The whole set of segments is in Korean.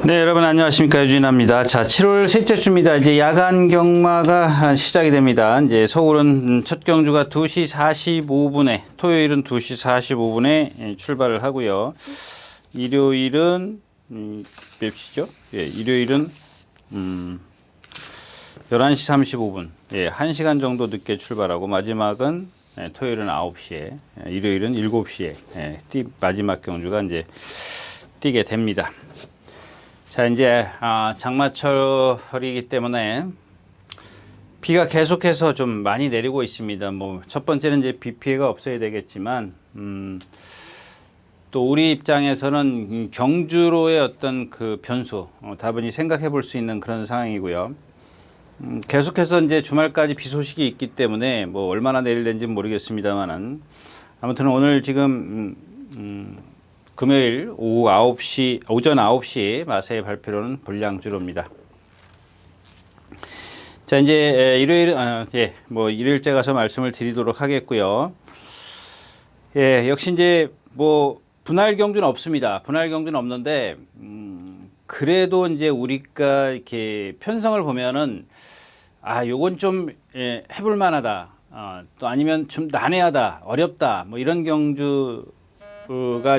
네, 여러분 안녕하십니까. 유진아입니다. 자, 7월 셋째 주입니다. 이제 야간 경마가 시작이 됩니다. 이제 서울은 첫 경주가 2시 45분에, 토요일은 2시 45분에 출발을 하고요. 일요일은 몇 시죠? 예, 일요일은 11시 35분. 예, 1시간 정도 늦게 출발하고 마지막은 토요일은 9시에, 일요일은 7시에 마지막 경주가 이제 뛰게 됩니다. 자, 이제 장마철이기 때문에 비가 계속해서 좀 많이 내리고 있습니다. 뭐 첫 번째는 이제 비 피해가 없어야 되겠지만 또 우리 입장에서는 경주로의 어떤 그 변수 다분히 생각해 볼 수 있는 그런 상황이고요. 계속해서 이제 주말까지 비 소식이 있기 때문에 뭐 얼마나 내릴는지는 모르겠습니다만은 아무튼 오늘 지금 금요일 오전 9시 마사의 발표로는 불량주로입니다. 자, 이제 일요일째 가서 말씀을 드리도록 하겠고요. 예, 역시 이제 뭐 분할 경주는 없습니다. 분할 경주는 없는데 그래도 이제 우리가 이렇게 편성을 보면은 요건 좀 해볼 만하다. 또 아니면 좀 난해하다, 어렵다, 뭐 이런 경주가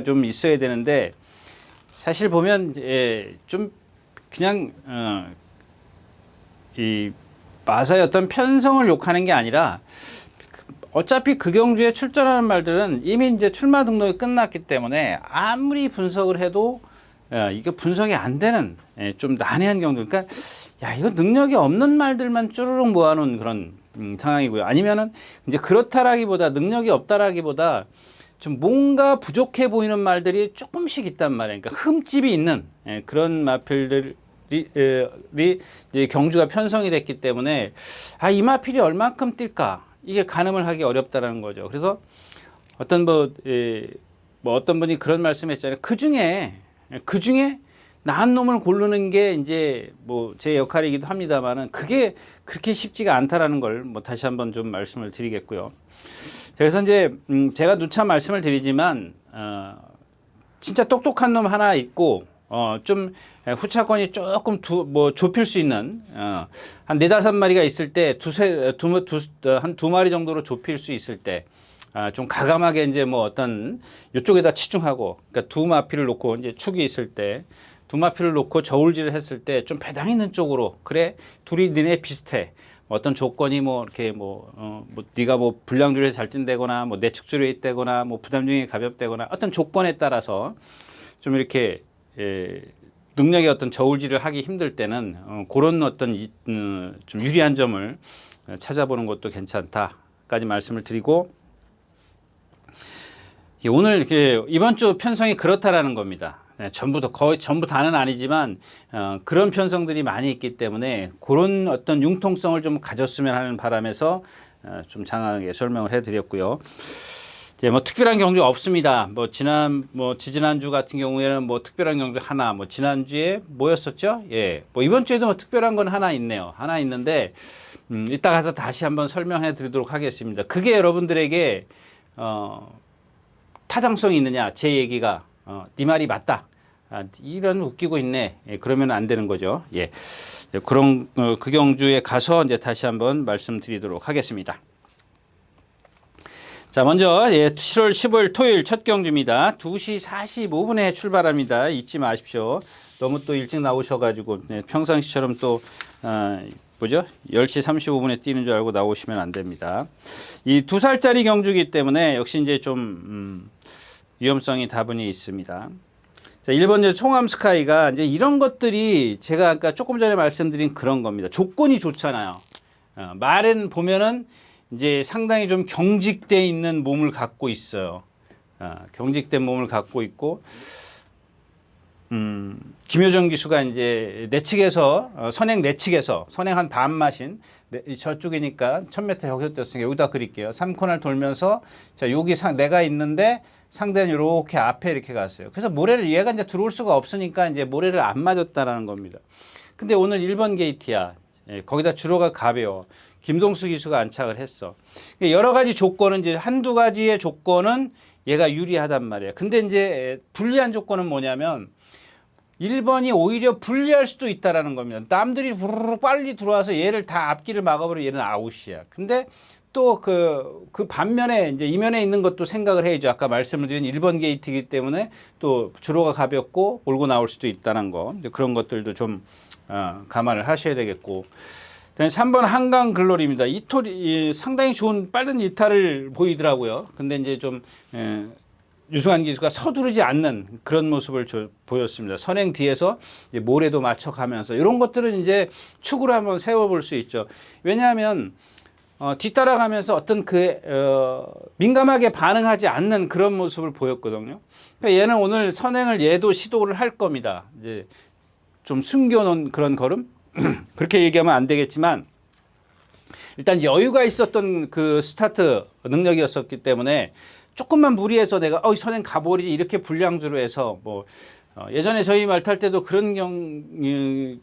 좀 있어야 되는데 사실 보면 좀 그냥 이 마사의 어떤 편성을 욕하는 게 아니라 어차피 그 경주에 출전하는 말들은 이미 이제 출마 등록이 끝났기 때문에 아무리 분석을 해도 이게 분석이 안 되는 좀 난해한 경주. 그러니까 이거 능력이 없는 말들만 쭈루룩 모아놓은 그런 상황이고요. 아니면은 이제 그렇다라기보다 능력이 없다라기보다 좀 뭔가 부족해 보이는 말들이 조금씩 있단 말이에요. 그러니까 흠집이 있는 그런 마필들이 경주가 편성이 됐기 때문에 이 마필이 얼만큼 뛸까 이게 가늠을 하기 어렵다라는 거죠. 그래서 어떤 어떤 분이 그런 말씀했잖아요. 그 중에 나은 놈을 고르는 게 이제 뭐 제 역할이기도 합니다만은 그게 그렇게 쉽지가 않다라는 걸 뭐 다시 한번 좀 말씀을 드리겠고요. 그래서 이제 제가 누차 말씀을 드리지만 진짜 똑똑한 놈 하나 있고 좀 후차권이 조금 좁힐 수 있는 한 4-5마리가 있을 때 한 2마리 정도로 좁힐 수 있을 때 좀 가감하게 이제 뭐 어떤 이쪽에다 치중하고 그러니까 2마필을 놓고 이제 축이 있을 때 2마필을 놓고 저울질을 했을 때 좀 배당 있는 쪽으로 그래 둘이 너네 비슷해. 어떤 조건이 뭐 이렇게 네가 뭐 불량주로에 잘 뛴다거나 뭐 내측주로에 있다거나 뭐 부담중이 가볍다거나 어떤 조건에 따라서 좀 이렇게 능력의 어떤 저울질을 하기 힘들 때는 그런 어떤 좀 유리한 점을 찾아보는 것도 괜찮다까지 말씀을 드리고 오늘 이렇게 이번 주 편성이 그렇다라는 겁니다. 거의 전부 다는 아니지만 그런 편성들이 많이 있기 때문에 그런 어떤 융통성을 좀 가졌으면 하는 바람에서 좀 장황하게 설명을 해드렸고요. 뭐 특별한 경주 없습니다. 지지난주 같은 경우에는 뭐 특별한 경주 하나, 뭐 지난주에 뭐였었죠? 예, 뭐 이번 주에도 뭐 특별한 건 하나 있네요. 하나 있는데 이따 가서 다시 한번 설명해 드리도록 하겠습니다. 그게 여러분들에게 타당성이 있느냐, 제 얘기가 네 말이 맞다. 이런 웃기고 있네. 그러면 안 되는 거죠. 예, 그런 그 경주에 가서 이제 다시 한번 말씀드리도록 하겠습니다. 자, 먼저 7월 15일 토요일 첫 경주입니다. 2시 45분에 출발합니다. 잊지 마십시오. 너무 또 일찍 나오셔가지고 평상시처럼 또 10시 35분에 뛰는 줄 알고 나오시면 안 됩니다. 이 2살짜리 경주이기 때문에 역시 이제 좀 위험성이 다분히 있습니다. 자, 1번 송암 스카이가 이제 이런 것들이 제가 아까 조금 전에 말씀드린 그런 겁니다. 조건이 좋잖아요. 말은 보면은 이제 상당히 좀 경직돼 있는 몸을 갖고 있어요. 경직된 몸을 갖고 있고, 김효정 기수가 이제 내측에서 선행 한 반마신 저쪽이니까 1000m 여기서 뛰었으니까 여기다 그릴게요. 3코너를 돌면서 자, 여기 내가 있는데 상대는 이렇게 앞에 이렇게 갔어요. 그래서 모래를 얘가 이제 들어올 수가 없으니까 이제 모래를 안 맞았다라는 겁니다. 근데 오늘 1번 게이트야. 거기다 주로가 가벼워. 김동수 기수가 안착을 했어. 여러 가지 조건은 이제 한두 가지의 조건은 얘가 유리하단 말이야. 근데 이제 불리한 조건은 뭐냐면 1번이 오히려 불리할 수도 있다라는 겁니다. 남들이 부르르 빨리 들어와서 얘를 다 앞길을 막아버리면 얘는 아웃이야. 근데 또 그 반면에 이제 이면에 있는 것도 생각을 해야죠. 아까 말씀을 드린 1번 게이트이기 때문에 또 주로가 가볍고 몰고 나올 수도 있다는 거. 그런 것들도 좀 감안을 하셔야 되겠고. 3번 한강 글로리입니다. 이톨이 상당히 좋은 빠른 이탈을 보이더라고요. 근데 이제 좀 유승환 기수가 서두르지 않는 그런 모습을 보였습니다. 선행 뒤에서 이제 모래도 맞춰가면서 이런 것들은 이제 축으로 한번 세워볼 수 있죠. 왜냐하면 뒤따라가면서 어떤 민감하게 반응하지 않는 그런 모습을 보였거든요. 그러니까 얘는 오늘 선행을 얘도 시도를 할 겁니다. 이제 좀 숨겨놓은 그런 걸음? 그렇게 얘기하면 안 되겠지만 일단 여유가 있었던 그 스타트 능력이었었기 때문에 조금만 무리해서 내가 선행 가버리지 이렇게 불량주로 해서 뭐 예전에 저희 말 탈 때도 그런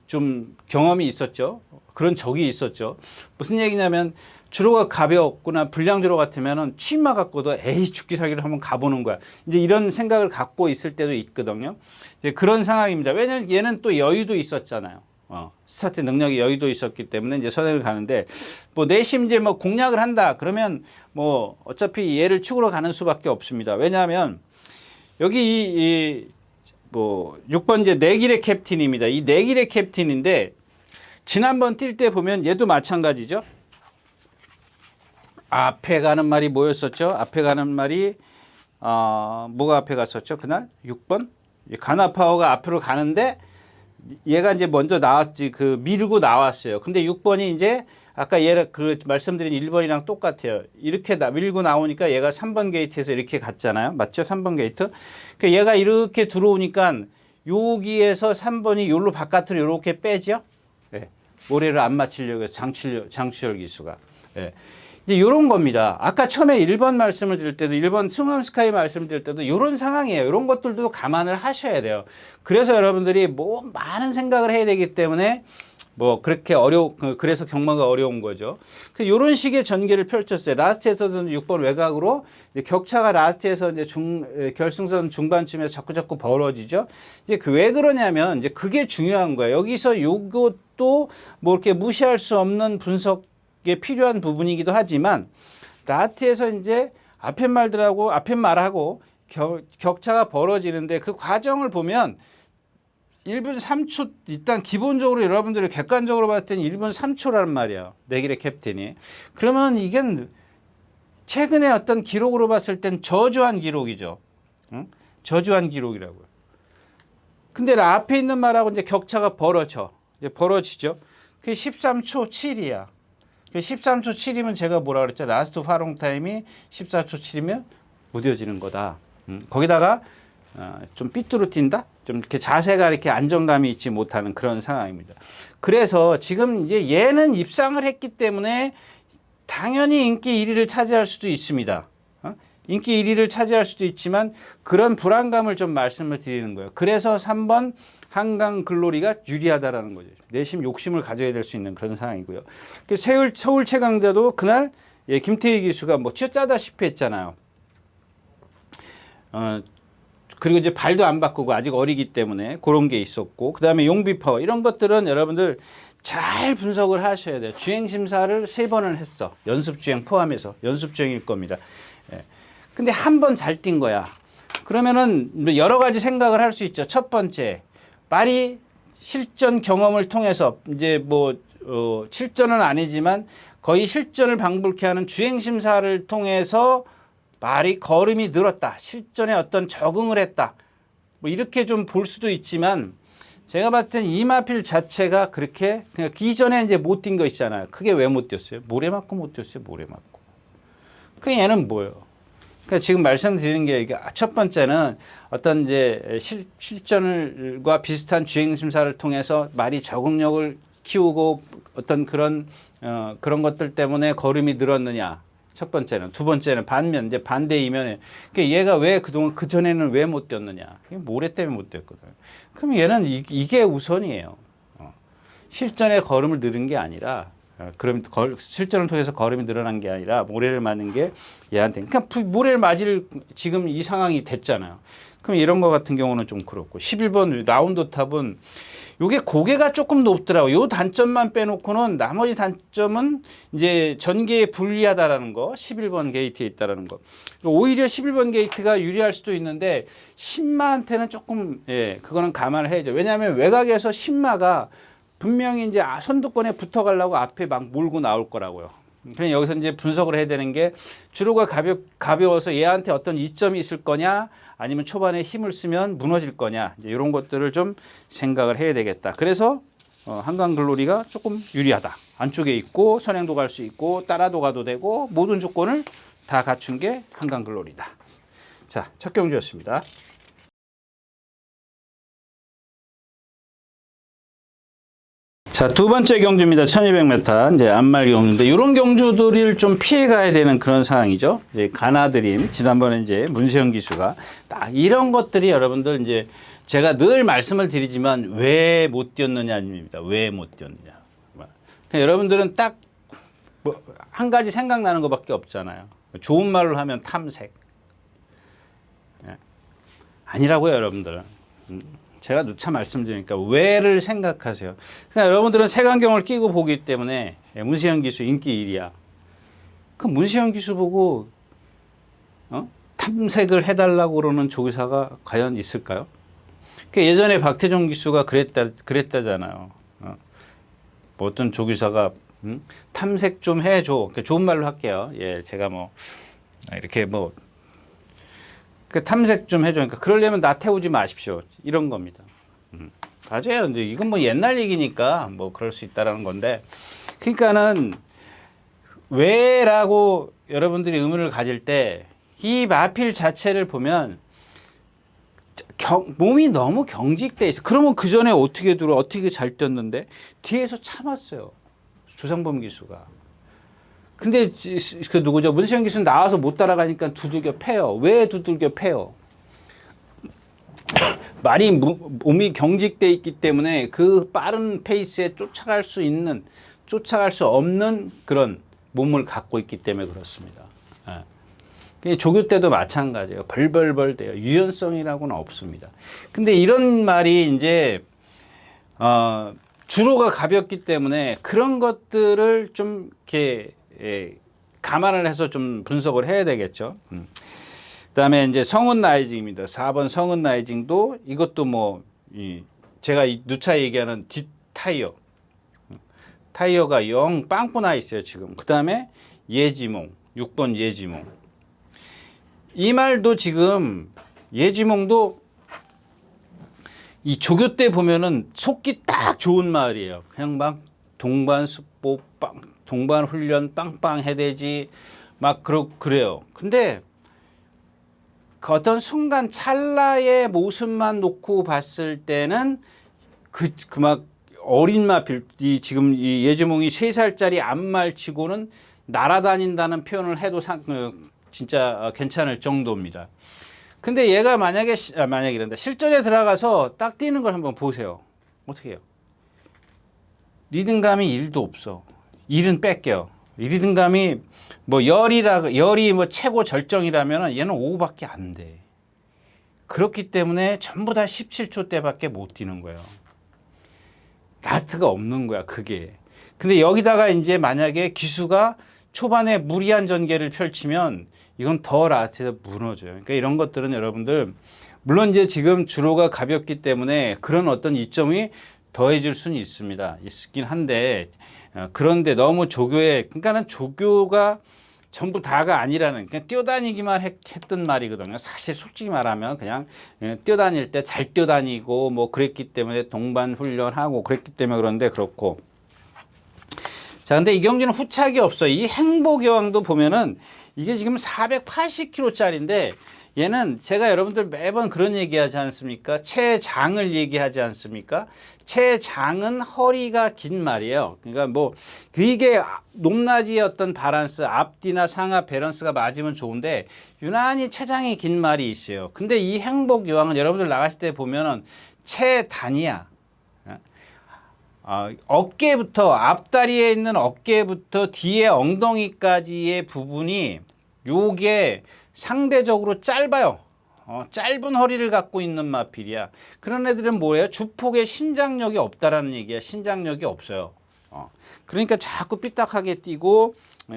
좀 경험이 있었죠. 그런 적이 있었죠. 무슨 얘기냐면 주로가 가볍거나 불량주로 같으면은 취마 갖고도 에이 죽기 살기를 한번 가보는 거야. 이제 이런 생각을 갖고 있을 때도 있거든요. 이제 그런 상황입니다. 왜냐면 얘는 또 여유도 있었잖아요. 스타트 능력이 여유도 있었기 때문에 이제 선행을 가는데 뭐 내심 이제 뭐 공략을 한다 그러면 뭐 어차피 얘를 축으로 가는 수밖에 없습니다. 왜냐하면 여기 뭐 6번 이제 내길의 캡틴입니다. 이 내길의 캡틴인데 지난번 뛸 때 보면 얘도 마찬가지죠. 앞에 가는 말이 뭐였었죠? 앞에 가는 말이 뭐가 앞에 갔었죠? 그날 6번 가나파워가 앞으로 가는데 얘가 이제 먼저 나왔지 밀고 나왔어요. 근데 6번이 이제 아까 얘가 말씀드린 1번이랑 똑같아요. 이렇게 밀고 나오니까 얘가 3번 게이트에서 이렇게 갔잖아요. 맞죠? 3번 게이트. 그러니까 얘가 이렇게 들어오니까 여기에서 3번이 요로 바깥으로 이렇게 빼죠. 네. 모래를 안 맞추려고 해서 장추열 기수가. 네. 이제 이런 겁니다. 아까 처음에 1번 말씀을 드릴 때도 1번 승암 스카이 말씀을 드릴 때도 이런 상황이에요. 이런 것들도 감안을 하셔야 돼요. 그래서 여러분들이 뭐 많은 생각을 해야 되기 때문에 뭐 그렇게 그래서 경마가 어려운 거죠. 이런 식의 전개를 펼쳤어요. 라스트에서는 6번 외곽으로 이제 격차가 라스트에서 이제 결승선 중반쯤에 자꾸 벌어지죠. 이제 왜 그러냐면 이제 그게 중요한 거예요. 여기서 요것도 뭐 이렇게 무시할 수 없는 분석에 필요한 부분이기도 하지만 라스트에서 이제 앞에 말하고 격차가 벌어지는데 그 과정을 보면 1분 3초 일단 기본적으로 여러분들이 객관적으로 봤을 때는 1분 3초라는 말이야. 내길의 캡틴이. 그러면 이게 최근에 어떤 기록으로 봤을 땐 저조한 기록이죠. 응? 저조한 기록이라고요. 근데 앞에 있는 말하고 이제 격차가 벌어지죠. 그게 13초 7이야. 13초 7이면 제가 뭐라 그랬죠? 라스트 활용 타임이 14초 7이면 무뎌지는 거다. 거기다가 좀 삐뚤어 뛴다? 좀 이렇게 자세가 이렇게 안정감이 있지 못하는 그런 상황입니다. 그래서 지금 이제 얘는 입상을 했기 때문에 당연히 인기 1위를 차지할 수도 있습니다. 인기 1위를 차지할 수도 있지만 그런 불안감을 좀 말씀을 드리는 거예요. 그래서 3번 한강 글로리가 유리하다라는 거죠. 내심 욕심을 가져야 될 수 있는 그런 상황이고요. 서울 최강자도 그날 김태희 기수가 뭐 쥐어짜다시피 했잖아요. 그리고 이제 발도 안 바꾸고 아직 어리기 때문에 그런 게 있었고, 그 다음에 용비파워 이런 것들은 여러분들 잘 분석을 하셔야 돼요. 주행심사를 3번을 했어. 연습주행 포함해서 연습주행일 겁니다. 근데 한 번 잘 뛴 거야. 그러면은 여러 가지 생각을 할 수 있죠. 첫 번째, 말이 실전 경험을 통해서 이제 뭐 실전은 아니지만 거의 실전을 방불케 하는 주행심사를 통해서 말이 걸음이 늘었다. 실전에 어떤 적응을 했다. 뭐 이렇게 좀 볼 수도 있지만 제가 봤을 땐 이마필 자체가 그렇게 그냥 기존에 이제 못 뛴 거 있잖아요. 그게 왜 못 뛰었어요? 모래 맞고 못 뛰었어요. 모래 맞고. 그 얘는 뭐예요? 그러니까 지금 말씀드리는 게 첫 번째는 어떤 이제 실전과 비슷한 주행 심사를 통해서 말이 적응력을 키우고 어떤 그런 것들 때문에 걸음이 늘었느냐. 첫 번째는. 두 번째는 반면, 이제 반대 이면에. 그러니까 얘가 왜 그동안, 그전에는 왜 못 뛰었느냐. 모래 때문에 못 뛰었거든. 그럼 얘는 이게 우선이에요. 실전에 걸음을 늘은 게 아니라, 실전을 통해서 걸음이 늘어난 게 아니라 모래를 맞는 게 얘한테. 그러니까 모래를 맞을 지금 이 상황이 됐잖아요. 그럼 이런 거 같은 경우는 좀 그렇고 11번 라운드 탑은 요게 고개가 조금 높더라고요. 요 단점만 빼놓고는 나머지 단점은 이제 전개에 불리하다라는 거, 11번 게이트에 있다라는 거. 오히려 11번 게이트가 유리할 수도 있는데 신마한테는 조금 그거는 감안을 해야죠. 왜냐하면 외곽에서 신마가 분명히 이제 선두권에 붙어가려고 앞에 막 몰고 나올 거라고요. 그냥 여기서 이제 분석을 해야 되는 게 주로가 가벼워서 얘한테 어떤 이점이 있을 거냐, 아니면 초반에 힘을 쓰면 무너질 거냐, 이제 이런 것들을 좀 생각을 해야 되겠다. 그래서 한강글로리가 조금 유리하다. 안쪽에 있고 선행도 갈 수 있고 따라도 가도 되고 모든 조건을 다 갖춘 게 한강글로리다. 자, 첫 경주였습니다. 자, 두 번째 경주입니다. 1200m. 이제 앞말 경주인데, 이런 경주들을 좀 피해 가야 되는 그런 상황이죠. 이제 가나드림. 지난번에 이제 문세영 기수가 딱 이런 것들이 여러분들 이제 제가 늘 말씀을 드리지만 왜 못 뛰었느냐입니다. 왜 못 뛰었느냐. 그러니까 여러분들은 딱 뭐 한 가지 생각나는 것밖에 없잖아요. 좋은 말로 하면 탐색. 아니라고요, 여러분들. 제가 누차 말씀드리니까 왜를 생각하세요. 그러니까 여러분들은 색안경을 끼고 보기 때문에 문세영 기수 인기 1위야. 그 문세영 기수 보고 탐색을 해달라고 그러는 조교사가 과연 있을까요? 그 예전에 박태종 기수가 그랬다잖아요. 뭐 어떤 조교사가 탐색 좀 해줘. 좋은 말로 할게요. 예, 제가 뭐 이렇게 뭐 그 탐색 좀 해줘. 그러니까 그러려면 나 태우지 마십시오. 이런 겁니다. 맞아요. 근데 이건 뭐 옛날 얘기니까 뭐 그럴 수 있다라는 건데, 그러니까는 왜라고 여러분들이 의문을 가질 때 이 마필 자체를 보면 몸이 너무 경직돼 있어. 그러면 그 전에 어떻게 잘 뛰었는데 뒤에서 참았어요. 조상범 기수가. 근데 그 누구죠? 문세영 기수는 나와서 못 따라가니까 두들겨 패요. 왜 두들겨 패요? 많이 몸이 경직돼 있기 때문에 그 빠른 페이스에 쫓아갈 수 없는 그런 몸을 갖고 있기 때문에 그렇습니다. 조교 때도 마찬가지예요. 벌벌벌 돼요. 유연성이라고는 없습니다. 근데 이런 말이 이제 주로가 가볍기 때문에 그런 것들을 좀 이렇게 감안을 해서 좀 분석을 해야 되겠죠. 그다음에 이제 성은 라이징입니다. 4번 성은 라이징도 이것도 뭐 제가 누차 얘기하는 뒷 타이어가 영 빵꾸 나 있어요 지금. 그다음에 예지몽 6번 예지몽, 이 말도 지금 예지몽도 이 조교 때 보면은 속기 딱 좋은 말이에요. 그냥 막 동반습보 동반 훈련 빵빵 해대지 막 그래요. 근데 그 어떤 순간 찰나의 모습만 놓고 봤을 때는 그 막 어린 마필, 지금 이 예지몽이 3살짜리 암말치고는 날아다닌다는 표현을 해도 진짜 괜찮을 정도입니다. 근데 얘가 만약에 이런다. 실전에 들어가서 딱 뛰는 걸 한번 보세요. 어떻게 해요? 리듬감이 1도 없어. 1은 뺄게요. 리듬감이 뭐 열이 뭐 최고 절정이라면 얘는 5밖에 안 돼. 그렇기 때문에 전부 다 17초 대밖에 못 뛰는 거예요. 라스트가 없는 거야, 그게. 근데 여기다가 이제 만약에 기수가 초반에 무리한 전개를 펼치면 이건 더 라스트에서 무너져요. 그러니까 이런 것들은 여러분들, 물론 이제 지금 주로가 가볍기 때문에 그런 어떤 이점이 더해질 수는 있긴 한데, 그런데 너무 그러니까는 조교가 전부 다가 아니라는, 그냥 뛰어다니기만 했던 말이거든요. 사실 솔직히 말하면 그냥 뛰어다닐 때 잘 뛰어다니고 뭐 그랬기 때문에 동반 훈련하고 그랬기 때문에 그런데 그렇고. 자, 근데 이 경기는 후착이 없어요. 이 행복여왕도 보면은 이게 지금 480kg짜리인데 얘는 제가 여러분들 매번 그런 얘기하지 않습니까? 최장을 얘기하지 않습니까? 최장은 허리가 긴 말이에요. 그러니까 뭐 이게 높낮이의 어떤 밸런스, 앞뒤나 상하 밸런스가 맞으면 좋은데 유난히 최장이 긴 말이 있어요. 근데 이 행복여왕은 여러분들 나가실 때 보면은 최단이야. 어깨부터, 앞다리에 있는 어깨부터 뒤에 엉덩이까지의 부분이 요게 상대적으로 짧아요. 짧은 허리를 갖고 있는 마필이야. 그런 애들은 뭐예요? 주폭에 신장력이 없다라는 얘기야. 신장력이 없어요. 그러니까 자꾸 삐딱하게 뛰고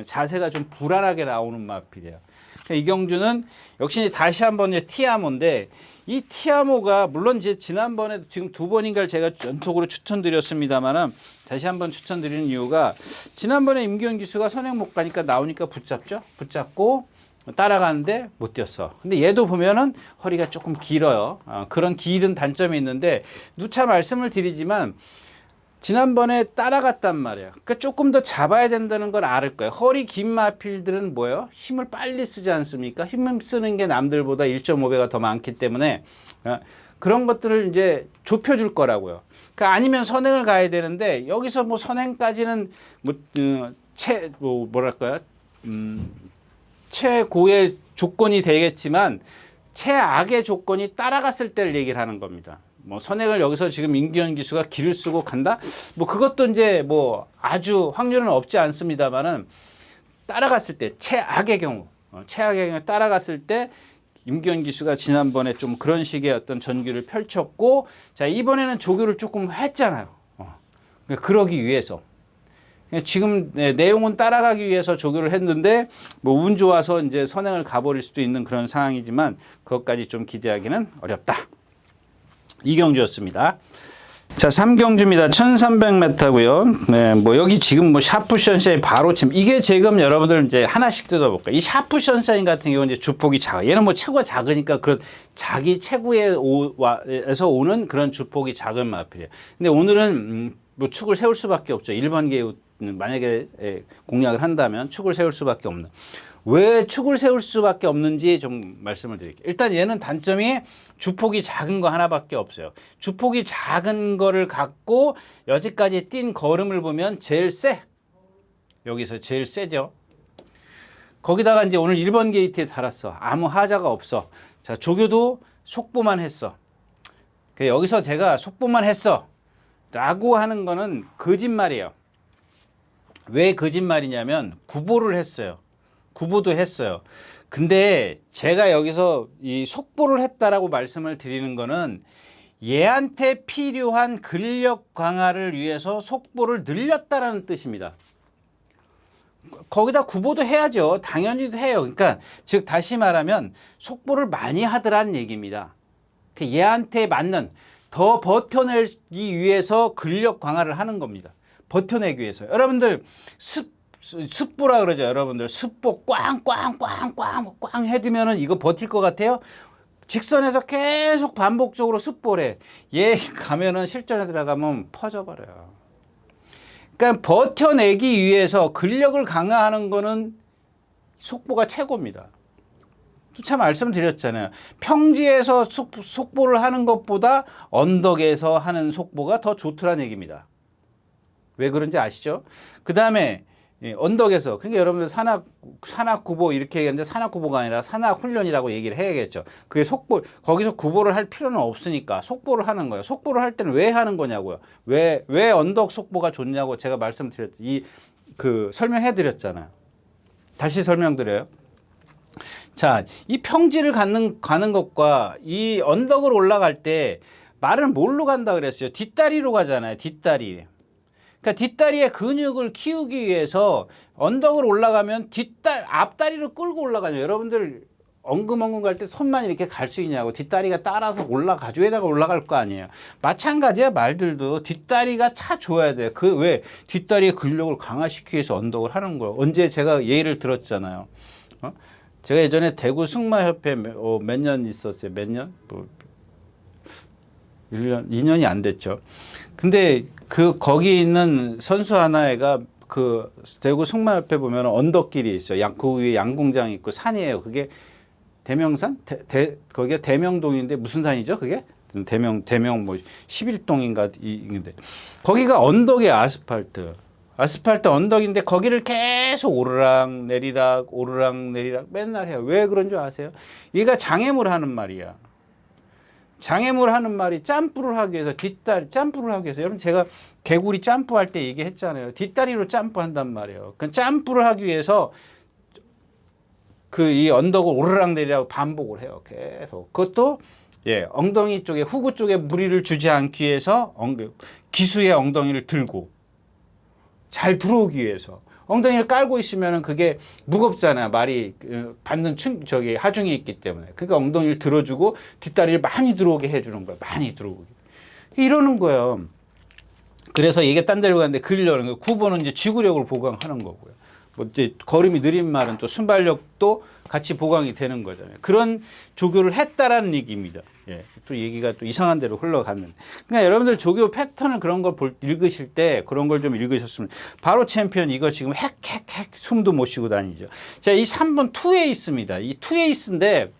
자세가 좀 불안하게 나오는 마필이야. 그러니까 이경주는 역시 다시 한번 티아모인데, 이 티아모가 물론 이제 지난번에 지금 두 번인가를 제가 연속으로 추천드렸습니다만은, 다시 한번 추천드리는 이유가, 지난번에 임기현 기수가 선행 못 가니까 나오니까 붙잡죠. 붙잡고 따라가는데 못 뛰었어. 근데 얘도 보면은 허리가 조금 길어요. 그런 길은 단점이 있는데, 누차 말씀을 드리지만 지난번에 따라갔단 말이에요. 그러니까 조금 더 잡아야 된다는 걸 알 거예요. 허리 긴 마필들은 뭐예요? 힘을 빨리 쓰지 않습니까? 힘을 쓰는 게 남들보다 1.5배가 더 많기 때문에 그런 것들을 이제 좁혀줄 거라고요. 그러니까 아니면 선행을 가야 되는데, 여기서 뭐 선행까지는 뭐랄까요? 최고의 조건이 되겠지만 최악의 조건이 따라갔을 때를 얘기를 하는 겁니다. 뭐 선행을 여기서 지금 임기현 기수가 길을 쓰고 간다? 뭐 그것도 이제 뭐 아주 확률은 없지 않습니다만은, 따라갔을 때 최악의 경우 따라갔을 때 임기현 기수가 지난번에 좀 그런 식의 어떤 전기를 펼쳤고, 자 이번에는 조교를 조금 했잖아요. 그러기 위해서. 지금 내용은 따라가기 위해서 조교를 했는데 뭐 운 좋아서 이제 선행을 가버릴 수도 있는 그런 상황이지만, 그것까지 좀 기대하기는 어렵다. 이경주였습니다. 자, 3경주입니다. 1300m고요. 네, 뭐 여기 지금 뭐 샤프 션샤인 바로 지금 이게 지금 여러분들 이제 하나씩 뜯어볼까요? 이 샤프 션샤인 같은 경우는 이제 주폭이 작아. 얘는 뭐 체구가 작으니까 그런 자기 체구에서 오는 그런 주폭이 작은 마필이에요. 근데 오늘은 뭐 축을 세울 수밖에 없죠. 1번 계우 만약에 공략을 한다면 축을 세울 수밖에 없는. 왜 축을 세울 수밖에 없는지 좀 말씀을 드릴게요. 일단 얘는 단점이 주폭이 작은 거 하나밖에 없어요. 주폭이 작은 거를 갖고 여기까지 뛴 걸음을 보면 제일 세. 여기서 제일 세죠. 거기다가 이제 오늘 1번 게이트에 달았어. 아무 하자가 없어. 자, 조교도 속보만 했어. 여기서 제가 속보만 했어 라고 하는 거는 거짓말이에요. 왜 거짓말이냐면 구보를 했어요. 구보도 했어요. 근데 제가 여기서 이 속보를 했다라고 말씀을 드리는 거는 얘한테 필요한 근력 강화를 위해서 속보를 늘렸다라는 뜻입니다. 거기다 구보도 해야죠. 당연히 해요. 그러니까 즉 다시 말하면 속보를 많이 하더라는 얘기입니다. 얘한테 맞는 더 버텨내기 위해서 근력 강화를 하는 겁니다. 버텨내기 위해서. 여러분들 습보라 그러죠. 여러분들 습보 꽝꽝꽝꽝꽝 해두면은 이거 버틸 것 같아요? 직선에서 계속 반복적으로 습보래. 얘 가면은 실전에 들어가면 퍼져버려요. 그러니까 버텨내기 위해서 근력을 강화하는 거는 속보가 최고입니다. 차 말씀드렸잖아요. 평지에서 속보를 하는 것보다 언덕에서 하는 속보가 더 좋더라는 얘기입니다. 왜 그런지 아시죠? 그 다음에 언덕에서, 그러니까 여러분들 산악 구보 이렇게 얘기하는데 산악 구보가 아니라 산악 훈련이라고 얘기를 해야겠죠. 그게 속보, 거기서 구보를 할 필요는 없으니까 속보를 하는 거예요. 속보를 할 때는 왜 하는 거냐고요. 왜 언덕 속보가 좋냐고 제가 말씀드렸죠. 설명해 드렸잖아요. 다시 설명드려요. 자, 이 평지를 가는 것과 이 언덕을 올라갈 때 말은 뭘로 간다 그랬어요? 뒷다리로 가잖아요. 뒷다리. 그러니까 뒷다리의 근육을 키우기 위해서 언덕을 올라가면 앞다리로 끌고 올라가요. 여러분들 엉금엉금 갈 때 손만 이렇게 갈 수 있냐고. 뒷다리가 따라서 가지에다가 올라갈 거 아니에요. 마찬가지야. 말들도 뒷다리가 차줘야 돼요. 왜? 뒷다리의 근력을 강화시키기 위해서 언덕을 하는 거예요. 언제 제가 예를 들었잖아요. 제가 예전에 대구 승마협회 몇 년 있었어요. 몇 년? 1년, 2년이 안 됐죠. 근데 거기 있는 선수 하나가 대구 승마협회 보면 언덕길이 있어요. 그 위에 양궁장이 있고 산이에요. 그게 대명산? 거기가 대명동인데 무슨 산이죠? 그게? 대명 뭐 11동인가 인데 거기가 언덕에 아스팔트 언덕인데 거기를 계속 오르락 내리락 맨날 해요. 왜 그런 줄 아세요? 얘가 장애물 하는 말이야. 장애물 하는 말이 점프를 하기 위해서 점프를 하기 위해서. 여러분 제가 개구리 점프할 때 얘기했잖아요. 뒷다리로 점프한단 말이에요. 그 점프를 하기 위해서 그 이 언덕을 오르락내리락 반복을 해요. 계속. 그것도 예, 엉덩이 쪽에 후구 쪽에 무리를 주지 않기 위해서 기수의 엉덩이를 들고 잘 들어오기 위해서 엉덩이를 깔고 있으면은 그게 무겁잖아요. 말이 받는 저기 하중이 있기 때문에. 그러니까 엉덩이를 들어주고 뒷다리를 많이 들어오게 해주는 거예요. 많이 들어오게. 이러는 거예요. 그래서 이게 딴 데로 가는데 그리려는 거예요. 9번은 이제 지구력을 보강하는 거고요. 뭐 이제 걸음이 느린 말은 또 순발력도 같이 보강이 되는 거잖아요. 그런 조교를 했다라는 얘기입니다. 예. 또 얘기가 또 이상한 데로 흘러갔는데. 그러니까 여러분들 조교 패턴을 그런 걸 읽으실 때 그런 걸 좀 읽으셨으면 바로 챔피언 이거 지금 핵 숨도 못 쉬고 다니죠. 자, 이 3번 투에이스입니다. 이 투에이스인데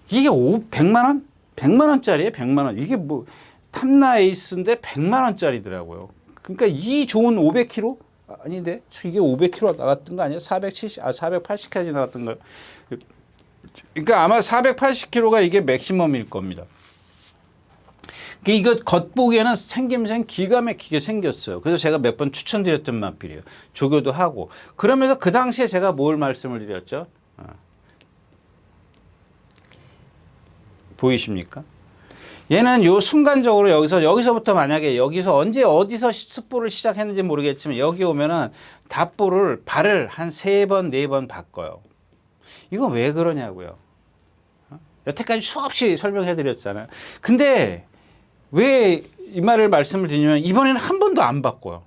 이게 100만 원? 100만 원짜리예요, 100만 원. 이게 뭐 탐나 에이스인데 100만 원짜리더라고요. 그러니까 이 좋은 500km 아닌데 이게 500km 나갔던 거 아니에요? 480까지 나갔던 거. 그러니까 아마 480km가 이게 맥시멈일 겁니다. 이거 겉보기에는 생김새 기가 막히게 생겼어요. 그래서 제가 몇 번 추천드렸던 마필이에요. 조교도 하고. 그러면서 그 당시에 제가 뭘 말씀을 드렸죠? 보이십니까? 얘는 요 순간적으로 여기서부터 만약에 여기서 언제 어디서 습보를 시작했는지 모르겠지만 여기 오면은 발을 한 3번, 4번 바꿔요. 이건 왜 그러냐고요. 여태까지 수없이 설명해 드렸잖아요. 근데 왜 이 말을 말씀을 드리냐면 이번에는 한 번도 안 바꿔요.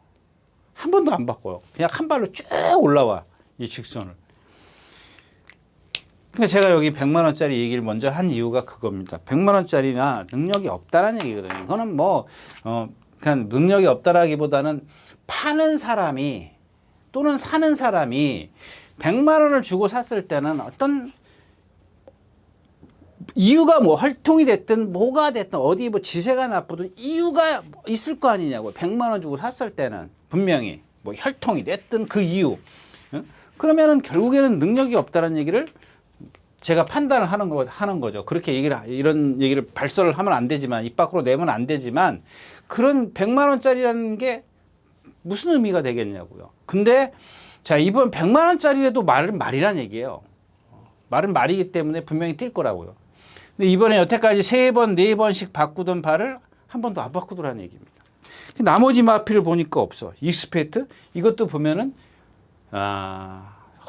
한 번도 안 바꿔요. 그냥 한 발로 쭉 올라와. 이 직선을. 그러니까 제가 여기 100만 원짜리 얘기를 먼저 한 이유가 그겁니다. 100만 원짜리나 능력이 없다라는 얘기거든요. 이거는 뭐 그냥 능력이 없다라기보다는 파는 사람이 또는 사는 사람이 100만 원을 주고 샀을 때는 어떤 이유가 뭐 혈통이 됐든 뭐가 됐든 어디 뭐 지세가 나쁘든 이유가 있을 거 아니냐고요. 100만 원 주고 샀을 때는 분명히 뭐 혈통이 됐든 그 이유. 그러면은 결국에는 능력이 없다는 얘기를 제가 판단을 하는 거죠. 그렇게 이런 얘기를 발설을 하면 안 되지만, 입 밖으로 내면 안 되지만, 그런 100만 원짜리라는 게 무슨 의미가 되겠냐고요. 근데, 자, 이번 100만 원짜리라도 말은 말이란 얘기예요. 말은 말이기 때문에 분명히 뛸 거라고요. 근데 이번에 여태까지 3번, 4번씩 바꾸던 발을 한 번도 안 바꾸더라는 얘기입니다. 나머지 마필을 보니까 없어. 익스페트? 이것도 보면은,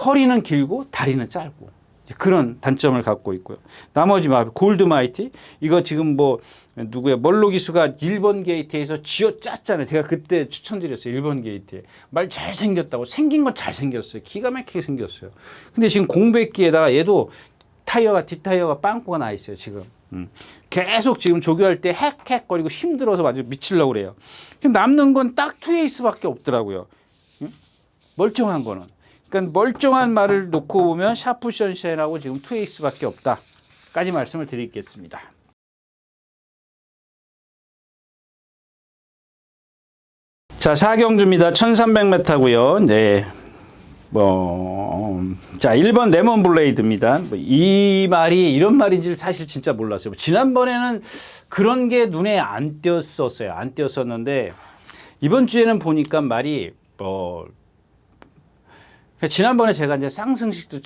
허리는 길고 다리는 짧고. 그런 단점을 갖고 있고요. 나머지 마필, 골드마이티. 이거 지금 뭐, 멀로 기수가 1번 게이트에서 쥐어 짰잖아요. 제가 그때 추천드렸어요. 1번 게이트에. 말 잘생겼다고. 생긴 건 잘생겼어요. 기가 막히게 생겼어요. 근데 지금 공백기에다가 얘도 뒷타이어가 빵꾸가 나 있어요. 지금. 계속 지금 조교할 때 헥헥거리고 힘들어서 아주 미치려고 그래요. 남는 건 딱 투에이스밖에 없더라고요. 멀쩡한 거는. 그러니까 멀쩡한 말을 놓고 보면 샤프 션샤인하고 지금 투에이스밖에 없다까지 말씀을 드리겠습니다. 자, 사경주입니다. 1300m고요. 네. 자, 1번 레몬 블레이드입니다. 이 말이 이런 말인지를 사실 진짜 몰랐어요. 지난번에는 그런 게 눈에 안 띄었었어요. 안 띄었었는데 이번 주에는 보니까 말이 지난번에 제가 이제 쌍승식도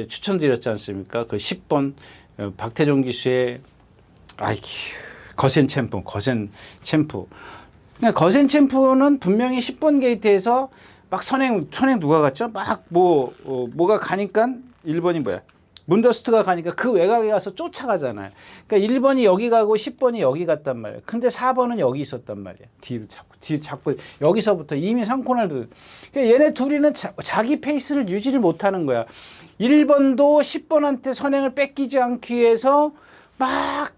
추천드렸지 않습니까? 그 10번 박태종 기수의 거센 챔프. 거센 챔프는 분명히 10번 게이트에서 막 선행 누가 갔죠? 막 뭐가 가니까 1번이 뭐야? 문더스트가 가니까 그 외곽에 가서 쫓아가잖아요. 그러니까 1번이 여기 가고 10번이 여기 갔단 말이에요. 근데 4번은 여기 있었단 말이에요. 뒤를 잡고 여기서부터 이미 3코너를. 그러니까 얘네 둘이는 자기 페이스를 유지를 못하는 거야. 1번도 10번한테 선행을 뺏기지 않기 위해서 막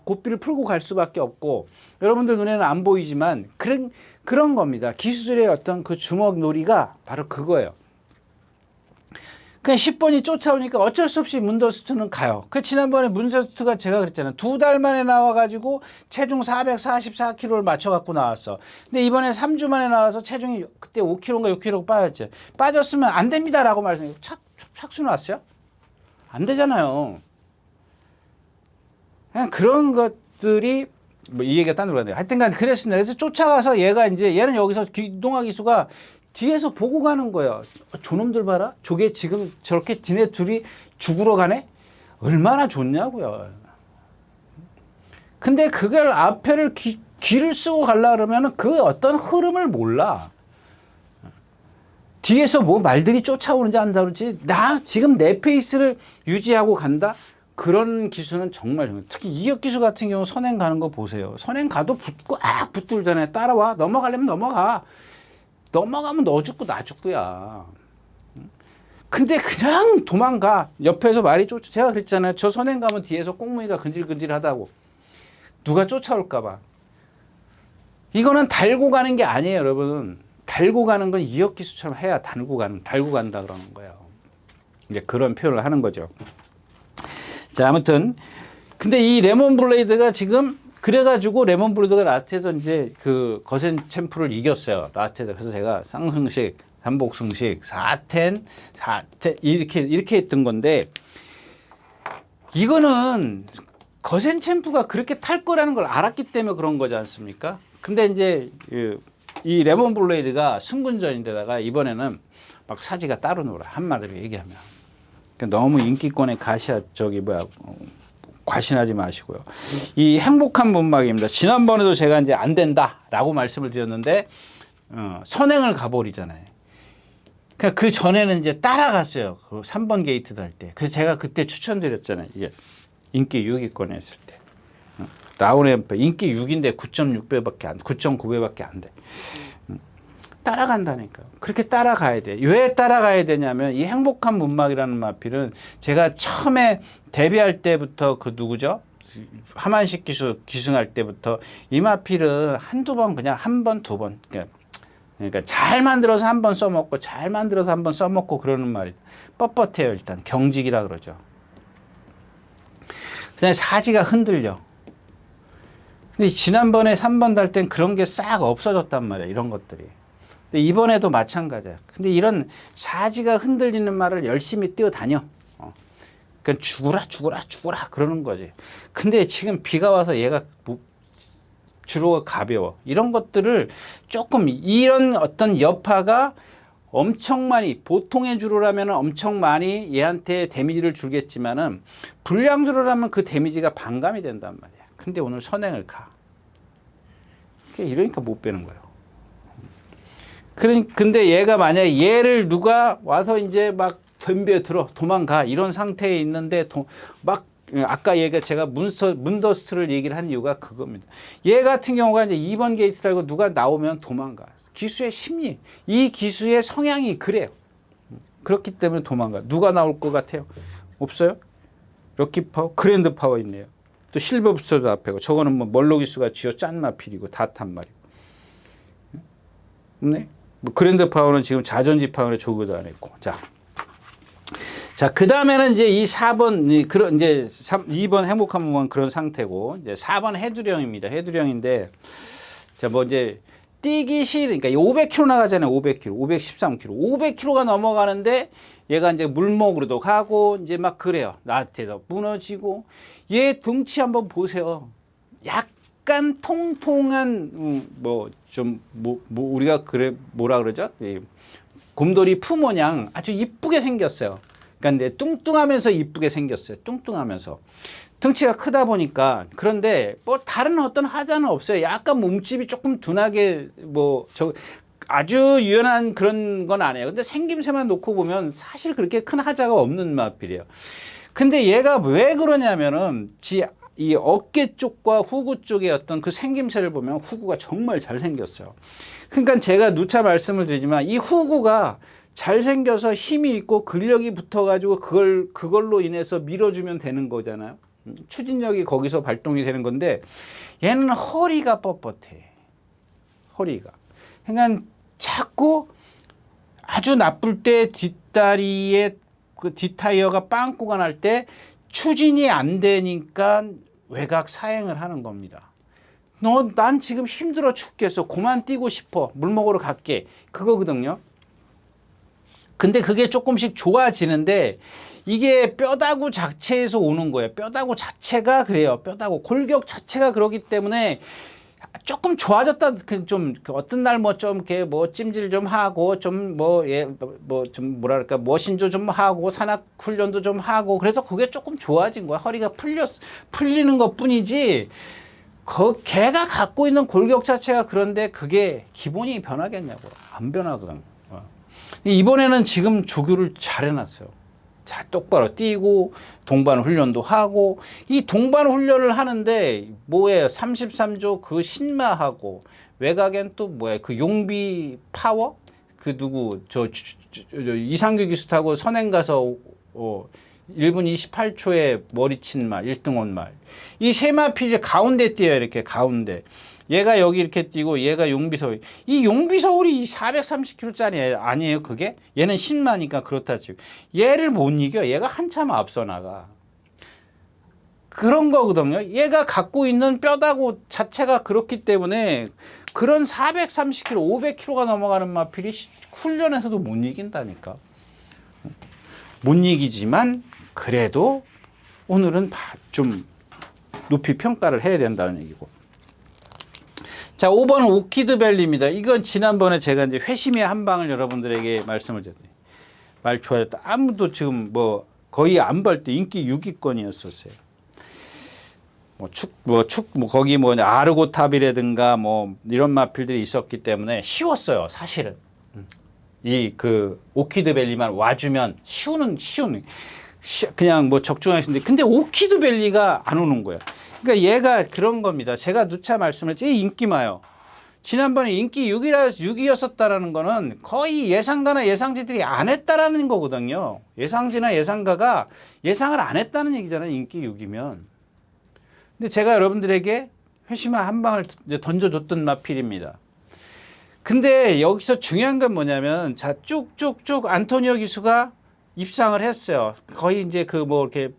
고삐를 풀고 갈 수밖에 없고, 여러분들 눈에는 안 보이지만 그런 겁니다. 기수들의 어떤 그 주먹 놀이가 바로 그거예요. 그냥 10번이 쫓아오니까 어쩔 수 없이 문더스트는 가요. 지난번에 문더스트가 제가 그랬잖아요. 2달 만에 나와가지고 체중 444kg를 맞춰갖고 나왔어. 근데 이번에 3주 만에 나와서 체중이 그때 5kg인가 6kg 빠졌죠. 빠졌으면 안 됩니다라고 말했어요. 착수 나왔어요? 안 되잖아요. 그냥 그런 것들이 이 얘기가 딴 데로 갔네요. 하여튼간 그랬습니다. 그래서 쫓아가서 얘는 여기서 이동화 기수가 뒤에서 보고 가는 거야. 저놈들 봐라. 저게 지금 저렇게 니네 둘이 죽으러 가네? 얼마나 좋냐고요. 근데 그걸 앞에를 길을 쓰고 가려고 그러면 그 어떤 흐름을 몰라. 뒤에서 뭐 말들이 쫓아오는지 안다 그러지. 나 지금 내 페이스를 유지하고 간다? 그런 기수는 정말, 특히 이혁 기수 같은 경우 선행 가는 거 보세요. 선행 가도 붙들잖아요. 따라와. 넘어가려면 넘어가. 넘어가면 너 죽고 나 죽고야. 근데 그냥 도망가. 옆에서 말이 제가 그랬잖아요. 저 선행 가면 뒤에서 꽁무니가 근질근질하다고. 누가 쫓아올까 봐. 이거는 달고 가는 게 아니에요, 여러분. 달고 가는 건 이혁 기수처럼 해야 달고 간다 그러는 거예요. 이제 그런 표현을 하는 거죠. 자, 아무튼 근데 이 레몬 블레이드가 지금 그래가지고 레몬 블레이드가 라트에서 이제 그 거센 챔프를 이겼어요. 라트에서. 그래서 제가 쌍승식, 삼복승식, 4텐 이렇게 했던 건데, 이거는 거센 챔프가 그렇게 탈 거라는 걸 알았기 때문에 그런 거지 않습니까? 근데 이제 이 레몬 블레이드가 승군전인데다가 이번에는 막 사지가 따로 놀아. 한마디로 얘기하면. 그러니까 너무 인기권에 과신하지 마시고요. 이 행복한 문막입니다. 지난번에도 제가 이제 안 된다라고 말씀을 드렸는데, 선행을 가버리잖아요. 그러니까 그 전에는 이제 따라갔어요. 그 3번 게이트 달 때. 그래서 제가 그때 추천드렸잖아요. 이게 인기 6위권에 했을 때. 라운앰프 인기 6인데 9.6배밖에 안 돼. 9.9배밖에 안 돼. 따라간다니까. 그렇게 따라가야 돼. 왜 따라가야 되냐면 이 행복한 문막이라는 마필은 제가 처음에 데뷔할 때부터 그 누구죠? 하만식 기승할 때부터 이 마필은 한두 번 그냥 한 번, 두 번. 그러니까 잘 만들어서 한 번 써먹고 잘 만들어서 한 번 써먹고 그러는 말이 뻣뻣해요. 일단 경직이라 그러죠. 그다음에 사지가 흔들려. 근데 지난번에 3번 달 땐 그런 게 싹 없어졌단 말이야. 이런 것들이. 근데 이번에도 마찬가지야. 근데 이런 사지가 흔들리는 말을 열심히 뛰어다녀. 그러니까 죽어라 그러는 거지. 근데 지금 비가 와서 얘가 주로가 가벼워. 이런 것들을 조금 이런 어떤 여파가 엄청 많이, 보통의 주로라면 엄청 많이 얘한테 데미지를 주겠지만은 불량 주로라면 그 데미지가 반감이 된단 말이야. 근데 오늘 선행을 가. 이러니까 못 빼는 거예요. 근데 얘가 만약에 얘를 누가 와서 이제 막 덤벼 들어 도망가 이런 상태에 있는데 막 아까 제가 문더스트를 얘기를 한 이유가 그겁니다. 얘 같은 경우가 이제 2번 게이트 달고 누가 나오면 도망가. 기수의 심리, 이 기수의 성향이 그래요. 그렇기 때문에 도망가. 누가 나올 것 같아요? 없어요? 럭키 파워, 그랜드 파워 있네요. 또 실버 부스터도 앞에고, 저거는 뭐 멀로 기수가 쥐어 짠 마필이고 다 탄 말이고. 네? 뭐 그랜드 파워는 지금 자전지 파워에 조교도 안 했고. 자, 그 다음에는 이제 이 4번, 그런, 이제 2번 행복한 문만 그런 상태고, 이제 4번 해두령입니다. 해두령인데, 자, 뭐 이제, 뛰기 싫으니까 500km 나가잖아요. 500km, 513km. 500km가 넘어가는데, 얘가 이제 물먹으로도 가고, 이제 막 그래요. 나한테도 무너지고, 얘 등치 한번 보세요. 약간 통통한, 우리가 뭐라 그러죠? 곰돌이 푸 모양 아주 이쁘게 생겼어요. 그러니까 뚱뚱하면서 이쁘게 생겼어요. 뚱뚱하면서. 등치가 크다 보니까. 그런데 뭐 다른 어떤 하자는 없어요. 약간 몸집이 조금 둔하게 아주 유연한 그런 건 아니에요. 근데 생김새만 놓고 보면 사실 그렇게 큰 하자가 없는 마필이에요. 근데 얘가 왜 그러냐면은 이 어깨 쪽과 후구 쪽의 어떤 그 생김새를 보면 후구가 정말 잘생겼어요. 그러니까 제가 누차 말씀을 드리지만 이 후구가 잘생겨서 힘이 있고 근력이 붙어가지고 그걸로 인해서 밀어주면 되는 거잖아요. 추진력이 거기서 발동이 되는 건데 얘는 허리가 뻣뻣해. 허리가. 그러니까 자꾸 아주 나쁠 때 뒷다리에 그 뒷타이어가 빵꾸가 날 때 추진이 안 되니까 외곽 사행을 하는 겁니다. 난 지금 힘들어 죽겠어. 그만 뛰고 싶어. 물 먹으러 갈게. 그거거든요. 근데 그게 조금씩 좋아지는데 이게 뼈다구 자체에서 오는 거예요. 뼈다구 자체가 그래요. 뼈다구 골격 자체가 그렇기 때문에 조금 좋아졌다. 좀 어떤 날 뭐 좀 이렇게 뭐 찜질 좀 하고 좀 좀 뭐랄까 머신도 좀 하고 산악 훈련도 좀 하고 그래서 그게 조금 좋아진 거야. 허리가 풀리는 것뿐이지. 걔가 갖고 있는 골격 자체가 그런데 그게 기본이 변하겠냐고. 안 변하거든. 이번에는 지금 조교를 잘 해놨어요. 자, 똑바로 뛰고 동반 훈련도 하고 이 동반 훈련을 하는데 뭐예요? 33조 그 신마하고 외곽엔 또 뭐야? 그 용비 파워? 그 누구 이상규 기수타고 선행 가서 1분 28초에 머리 친 말, 1등원 말. 이 세 마필이 가운데 뛰어요. 이렇게 가운데. 얘가 여기 이렇게 뛰고 얘가 용비서울. 이 용비서울이 430kg짜리 아니에요 그게? 얘는 10마니까 그렇다 치고. 얘를 못 이겨. 얘가 한참 앞서 나가. 그런 거거든요. 얘가 갖고 있는 뼈다구 자체가 그렇기 때문에 그런 430kg, 500kg가 넘어가는 마필이 훈련에서도 못 이긴다니까. 못 이기지만 그래도 오늘은 좀 높이 평가를 해야 된다는 얘기고. 자, 5번은 오키드밸리입니다. 이건 지난번에 제가 이제 회심의 한 방을 여러분들에게 말씀을 드렸더니 말 좋아졌다. 아무도 지금 뭐 거의 안 볼 때 인기 6위권이었었어요. 거기 아르고탑이라든가 뭐 이런 마필들이 있었기 때문에 쉬웠어요, 사실은. 그 오키드밸리만 와주면 쉬운 그냥 뭐 적중하시는데 근데 오키드밸리가 안 오는 거예요. 그러니까 얘가 그런 겁니다. 제가 누차 말씀을 했지 인기마요. 지난번에 인기 6위였었다라는 거는 거의 예상가나 예상지들이 안 했다라는 거거든요. 예상지나 예상가가 예상을 안 했다는 얘기잖아요. 인기 6위면. 근데 제가 여러분들에게 회심한 한 방을 던져줬던 마필입니다. 근데 여기서 중요한 건 뭐냐면 자 쭉쭉쭉 안토니오 기수가 입상을 했어요. 거의 이제 이렇게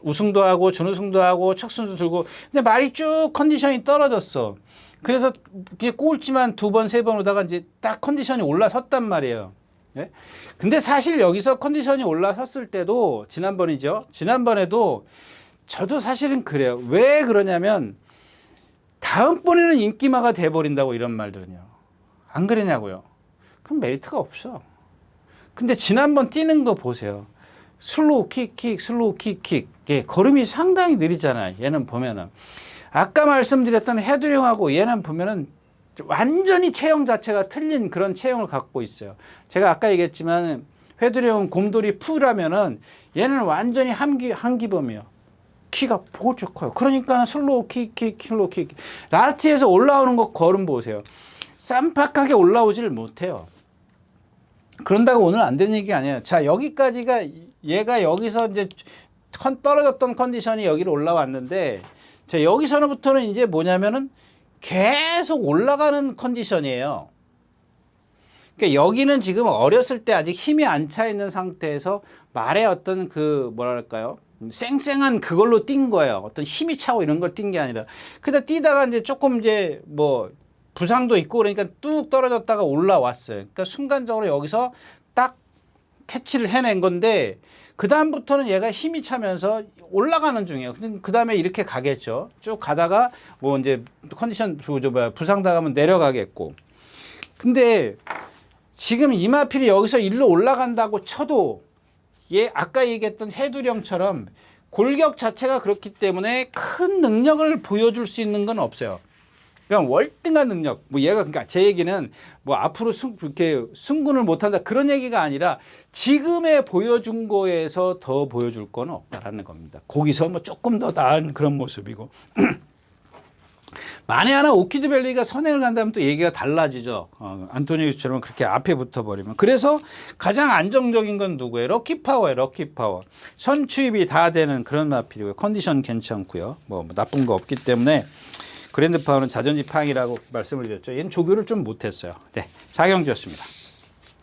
우승도 하고 준우승도 하고 척순도 들고 근데 말이 쭉 컨디션이 떨어졌어. 그래서 그게 꼴찌만 2번, 3번 오다가 이제 딱 컨디션이 올라섰단 말이에요. 예? 근데 사실 여기서 컨디션이 올라섰을 때도 지난번에도 저도 사실은 그래요. 왜 그러냐면 다음번에는 인기마가 돼버린다고 이런 말들은요. 안 그러냐고요. 그럼 메리트가 없어. 근데 지난번 뛰는 거 보세요. 슬로우 킥, 슬로우 킥. 예, 걸음이 상당히 느리잖아요. 얘는 보면은. 아까 말씀드렸던 헤드령하고 얘는 보면은 완전히 체형 자체가 틀린 그런 체형을 갖고 있어요. 제가 아까 얘기했지만 헤드령은 곰돌이 풀하면은 얘는 완전히 한기범이에요. 키가 보죠 커요. 그러니까 슬로우 킥, 슬로우 킥. 라스트에서 올라오는 거 걸음 보세요. 쌈박하게 올라오지를 못해요. 그런다고 오늘 안 되는 얘기가 아니에요. 자, 여기까지가 얘가 여기서 이제 떨어졌던 컨디션이 여기로 올라왔는데 자, 여기서부터는 이제 뭐냐면은 계속 올라가는 컨디션이에요. 그러니까 여기는 지금 어렸을 때 아직 힘이 안 차 있는 상태에서 말의 어떤 뭐랄까요? 쌩쌩한 그걸로 뛴 거예요. 어떤 힘이 차고 이런 걸 뛴 게 아니라. 그러다 뛰다가 이제 조금 이제 부상도 있고 그러니까 뚝 떨어졌다가 올라왔어요. 그러니까 순간적으로 여기서 딱 캐치를 해낸 건데 그 다음부터는 얘가 힘이 차면서 올라가는 중이에요. 그 다음에 이렇게 가겠죠. 쭉 가다가 이제 컨디션 부상 당하면 내려가겠고. 근데 지금 이마필이 여기서 일로 올라간다고 쳐도 얘 아까 얘기했던 해두령처럼 골격 자체가 그렇기 때문에 큰 능력을 보여줄 수 있는 건 없어요. 그냥 월등한 능력. 얘가 그러니까 제 얘기는 앞으로 이렇게 승군을 못한다 그런 얘기가 아니라 지금의 보여준 거에서 더 보여줄 건 없다라는 겁니다. 거기서 조금 더 나은 그런 모습이고. 만에 하나 오키드밸리가 선행을 간다면 또 얘기가 달라지죠. 안토니오 기수처럼 그렇게 앞에 붙어버리면. 그래서 가장 안정적인 건 누구예요? 럭키파워예요. 럭키파워. 선취입이 다 되는 그런 마필이고요. 컨디션 괜찮고요. 나쁜 거 없기 때문에 그랜드파워는 자존지팡이라고 말씀을 드렸죠. 얘는 조교를 좀 못했어요. 네, 4경주였습니다.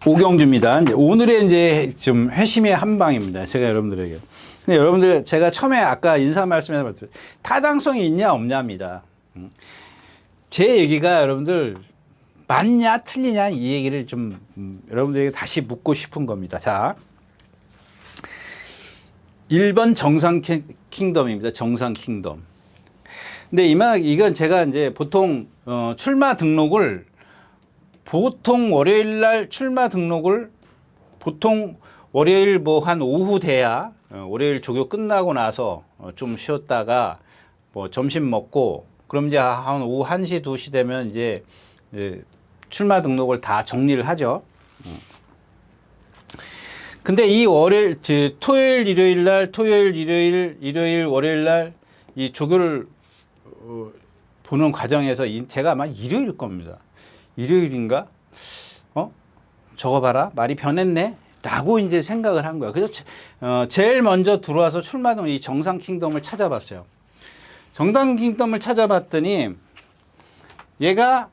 5경주입니다. 이제 오늘의 이제 좀 회심의 한 방입니다. 제가 여러분들에게. 근데 여러분들 제가 처음에 아까 인사 말씀에서 말씀드렸죠. 타당성이 있냐 없냐입니다. 제 얘기가 여러분들 맞냐 틀리냐 이 얘기를 좀 여러분들에게 다시 묻고 싶은 겁니다. 자, 1번 정상 킹덤입니다. 정상 킹덤. 근데 이건 제가 이제 보통 출마 등록을 보통 월요일 날 출마 등록을 보통 월요일 뭐 한 오후 돼야 월요일 조교 끝나고 나서 좀 쉬었다가 뭐 점심 먹고 그럼 이제 한 오후 1시 2시 되면 이제 출마 등록을 다 정리를 하죠. 근데 이 월요일 토요일 일요일 날 토요일 일요일 월요일 날 이 조교를 보는 과정에서 제가 아마 일요일 겁니다. 일요일인가? 저거 봐라 말이 변했네 라고 이제 생각을 한 거야. 그래서 제일 먼저 들어와서 출마동 이 정상 킹덤을 찾아봤어요. 정상 킹덤을 찾아봤더니 얘가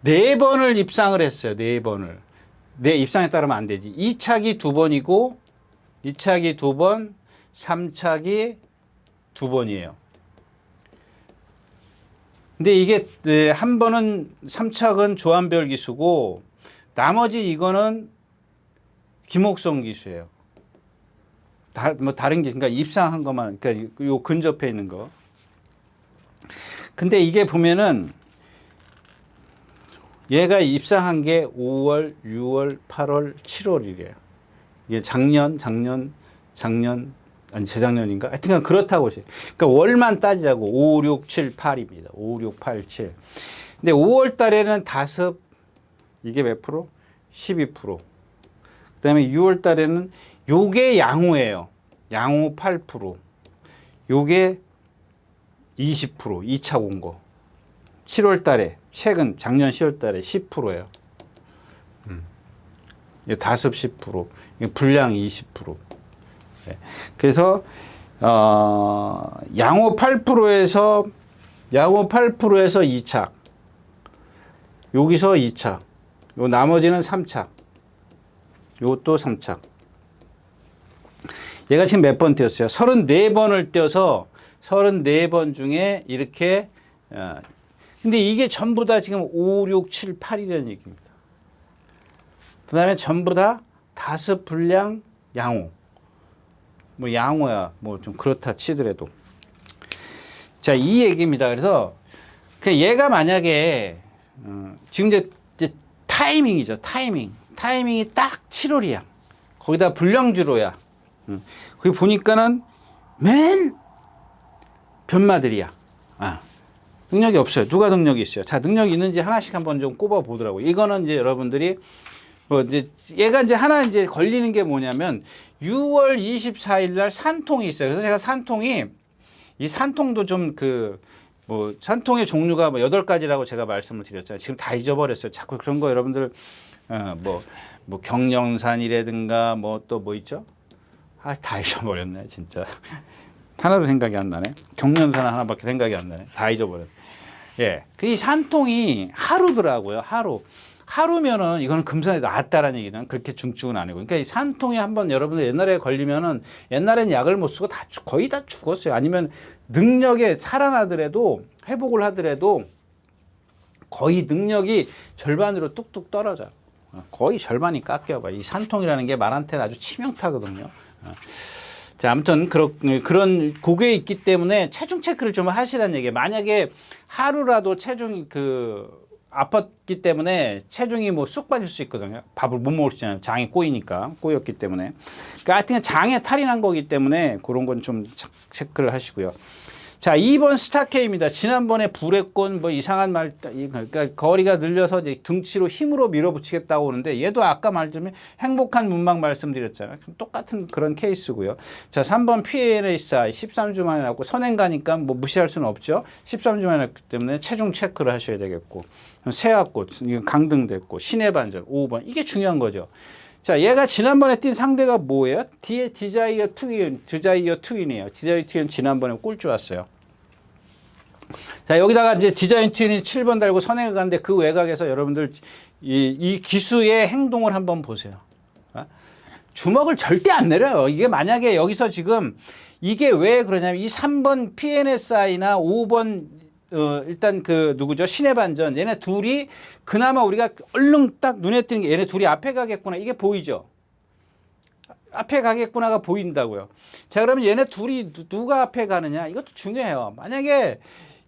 4번을 입상을 했어요. 4번을. 내 입상에 따르면 안 되지. 2차기 2번이고 2차기 2번, 3차기 2번이에요. 근데 이게 한 번은 3착은 조한별 기수고 나머지 이거는 김옥성 기수예요. 뭐 다른 게 그러니까 입상한 것만 그러니까 요 근접해 있는 거. 근데 이게 보면은 얘가 입상한 게 5월, 6월, 8월, 7월이래요. 이게 작년 아니 재작년인가? 하여튼 그렇다고. 그러니까 월만 따지자고 5, 6, 7, 8입니다. 5, 6, 8, 7. 근데 5월 달에는 다습 이게 몇 프로? 12%. 그다음에 6월 달에는 요게 양호예요. 양호 8%. 요게 20% 2차 공고. 7월 달에 최근 작년 10월 달에 10%예요. 다습 10%, 불량 20%. 그래서 양호 8%에서 2착. 여기서 2착. 요 나머지는 3착. 요것도 3착. 얘가 지금 몇 번 뛰었어요? 34번을 뛰어서 34번 중에 이렇게 근데 이게 전부 다 지금 5, 6, 7, 8이라는 얘기입니다. 그 다음에 전부 다 다습, 불량, 양호. 뭐 양호야 뭐 좀 그렇다 치더라도. 자, 이 얘기입니다. 그래서 얘가 만약에 지금 이제 타이밍이죠. 타이밍이 딱 7월이야. 거기다 불량주로야. 거기 보니까는 맨 변마들이야. 능력이 없어요. 누가 능력이 있어요? 자, 능력이 있는지 하나씩 한번 좀 꼽아 보더라고요. 이거는 이제 여러분들이 뭐 이제 얘가 이제 하나 이제 걸리는 게 뭐냐면 6월 24일 날 산통이 있어요. 그래서 제가 이 산통도 좀 뭐 산통의 종류가 뭐 8가지라고 제가 말씀을 드렸잖아요. 지금 다 잊어버렸어요. 자꾸 그런 거 여러분들 뭐 경령산이라든가 뭐 또 뭐 있죠? 다 잊어버렸네, 진짜. 하나도 생각이 안 나네. 경련산 하나밖에 생각이 안 나네. 다 잊어버렸네. 예. 이 산통이 하루더라고요. 하루면은 이거는 금산에 나왔다라는 얘기는 그렇게 중증은 아니고. 그러니까 이 산통이 한번 여러분들 옛날에 걸리면은 옛날에는 약을 못 쓰고 거의 다 죽었어요. 아니면 능력에 살아나더라도 회복을 하더라도 거의 능력이 절반으로 뚝뚝 떨어져요. 거의 절반이 깎여봐. 이 산통이라는 게 말한테는 아주 치명타거든요. 자, 아무튼 그런 고개에 있기 때문에 체중 체크를 좀 하시라는 얘기예요. 만약에 하루라도 체중이 아팠기 때문에 체중이 뭐 쑥 빠질 수 있거든요. 밥을 못 먹을 수 있잖아요. 장이 꼬였기 때문에. 그러니까 하여튼 장에 탈이 난 거기 때문에 그런 건 좀 체크를 하시고요. 자, 2번 스타케입니다. 지난번에 불의권 뭐 이상한 말, 그러니까 거리가 늘려서 이제 등치로 힘으로 밀어붙이겠다고 하는데 얘도 아까 말씀드린 행복한 문막 말씀드렸잖아요. 똑같은 그런 케이스고요. 자, 3번 PNSI 13주 만에 나왔고 선행가니까 뭐 무시할 수는 없죠. 13주 만에 나왔기 때문에 체중 체크를 하셔야 되겠고 세아꽃, 강등됐고 신의 반전 5번 이게 중요한 거죠. 자, 얘가 지난번에 뛴 상대가 뭐예요? 뒤에 디자이어 트윈이에요. 디자이어 트윈은 지난번에 꿀 좋았어요. 자, 여기다가 이제 디자이어 트윈이 7번 달고 선행을 가는데 그 외곽에서 여러분들 이 기수의 행동을 한번 보세요. 주먹을 절대 안 내려요. 이게 만약에 여기서 지금 이게 왜 그러냐면 이 3번 PNSI나 5번 일단 누구죠? 신의 반전. 얘네 둘이 그나마 우리가 얼른 딱 눈에 띄는 게 얘네 둘이 앞에 가겠구나. 이게 보이죠? 앞에 가겠구나가 보인다고요. 자, 그러면 얘네 둘이 누가 앞에 가느냐? 이것도 중요해요. 만약에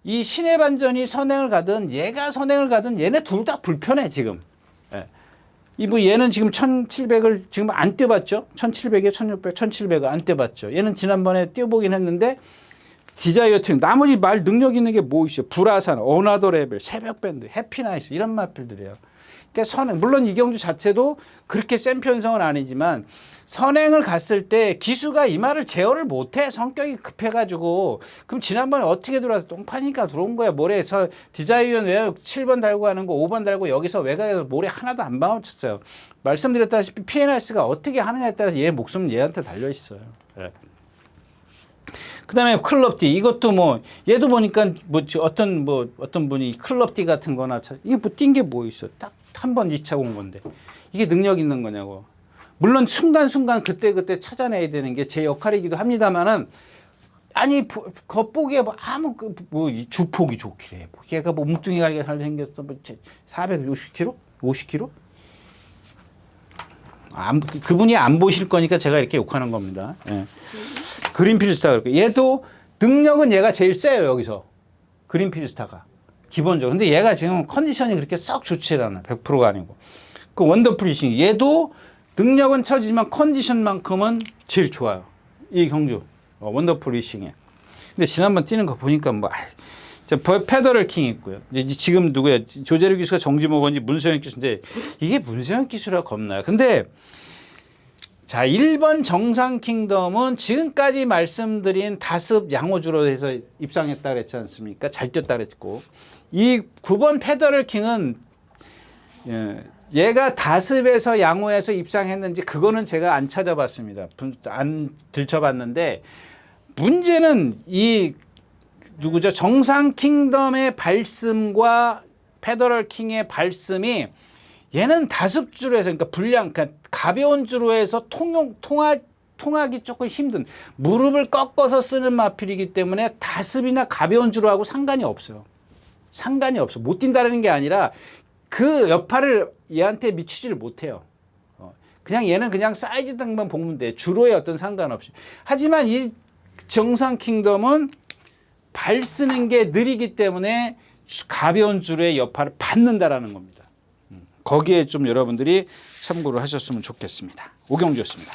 이 신의 반전이 선행을 가든 얘가 선행을 가든 얘네 둘 다 불편해 지금. 예. 이뭐 얘는 지금 1700을 지금 안 뛰어봤죠? 1700에 1600, 1700을 안 뛰어봤죠. 얘는 지난번에 뛰어보긴 했는데 디자이어 튠 나머지 말 능력 있는 게 뭐 있어요? 불화산, 어나더 레벨, 새벽 밴드, 해피나이스 이런 마필들이에요. 그러니까 선행 물론 이경주 자체도 그렇게 센 편성은 아니지만 선행을 갔을 때 기수가 이 말을 제어를 못해. 성격이 급해가지고. 그럼 지난번에 어떻게 들어와서 똥파니까 들어온 거야. 모래에서 디자이언 왜 7번 달고 하는 거 5번 달고 여기서 외곽에서 모래 하나도 안 박아쳤어요. 말씀드렸다시피 PNS가 어떻게 하느냐에 따라서 얘 목숨은 얘한테 달려있어요. 네. 그 다음에 클럽 D. 이것도 뭐 얘도 보니까 뭐 어떤 분이 클럽 D 같은 거나 이게 뭐 뛴 게 뭐 있어. 딱 한 번 2차 온 건데. 이게 능력 있는 거냐고. 물론 순간순간 그때그때 찾아내야 되는 게 제 역할이기도 합니다만은 아니 겉보기에 뭐 아무 뭐 주폭이 좋기래. 얘가 뭐 뭉뚱이가 잘 생겼어. 뭐 460kg? 50kg? 그분이 안 보실 거니까 제가 이렇게 욕하는 겁니다. 예. 그린필스타 그렇게. 얘도 능력은 얘가 제일 세요 여기서. 그린필스타가 기본적으로. 근데 얘가 지금 컨디션이 그렇게 썩 좋지 않아. 100%가 아니고. 그 원더풀리싱 얘도 능력은 처지지만 컨디션만큼은 제일 좋아요. 이 경주 원더풀 리싱에. 근데 지난번 뛰는 거 보니까 뭐 페더럴 킹 있고요. 이제 지금 누구야? 조재료 기수가 정지목원지 문세영 기수인데 이게 문세영 기수라 겁나요. 근데 자 1번 정상 킹덤은 지금까지 말씀드린 다습 양호주로 해서 입상했다 그랬지 않습니까? 잘 뛰었다 그랬고 이 9번 페더럴 킹은 얘가 다습에서 양호에서 입상했는지 그거는 제가 안 찾아봤습니다. 안 들춰봤는데 문제는 이 누구죠? 정상 킹덤의 발씀과 페더럴 킹의 발씀이 얘는 다습주로 해서 그러니까 분량 그러니까 가벼운 주로 해서 통하기 조금 힘든 무릎을 꺾어서 쓰는 마필이기 때문에 다습이나 가벼운 주로 하고 상관이 없어요. 상관이 없어. 못 뛴다는 게 아니라 그 여파를 얘한테 미치지를 못해요. 그냥 얘는 그냥 사이즈 등만 보면 돼. 주로의 어떤 상관없이. 하지만 이 정상 킹덤은 발 쓰는 게 느리기 때문에 가벼운 주로의 여파를 받는다라는 겁니다. 거기에 좀 여러분들이 참고를 하셨으면 좋겠습니다. 오경주였습니다.